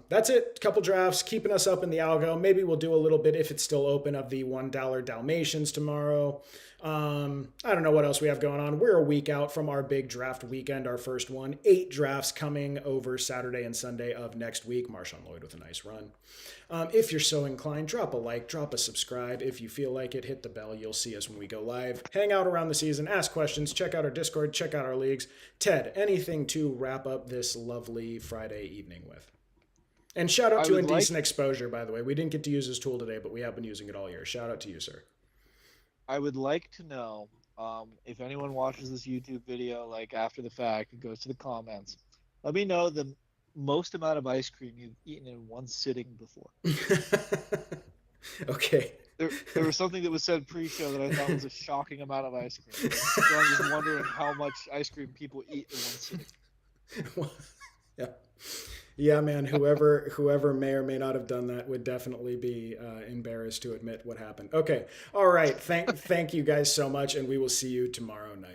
That's it. Couple drafts keeping us up in the algo. Maybe we'll do a little bit if it's still open of the $1 Dalmatians tomorrow. I don't know what else we have going on. We're a week out from our big draft weekend, our first one. 8 drafts coming over Saturday and Sunday of next week. Marshawn Lloyd with a nice run. If you're so inclined, drop a like, drop a subscribe. If you feel like it, hit the bell. You'll see us when we go live. Hang out around the season, ask questions, check out our Discord, check out our leagues. Ted, anything to wrap up this lovely Friday evening with? And shout out
I
to
would like
Indecent Exposure, by the way. We didn't get to use this tool today, but we have been using it all year. Shout out to you, sir.
I would like to know if anyone watches this YouTube video like after the fact and goes to the comments. Let me know the most amount of ice cream you've eaten in one sitting before.
Okay.
There was something that was said pre-show that I thought was a shocking amount of ice cream. So I'm just wondering how much ice cream people eat in one sitting.
Yeah. Yeah, man. Whoever may or may not have done that would definitely be embarrassed to admit what happened. Okay. All right. Thank you guys so much, and we will see you tomorrow night.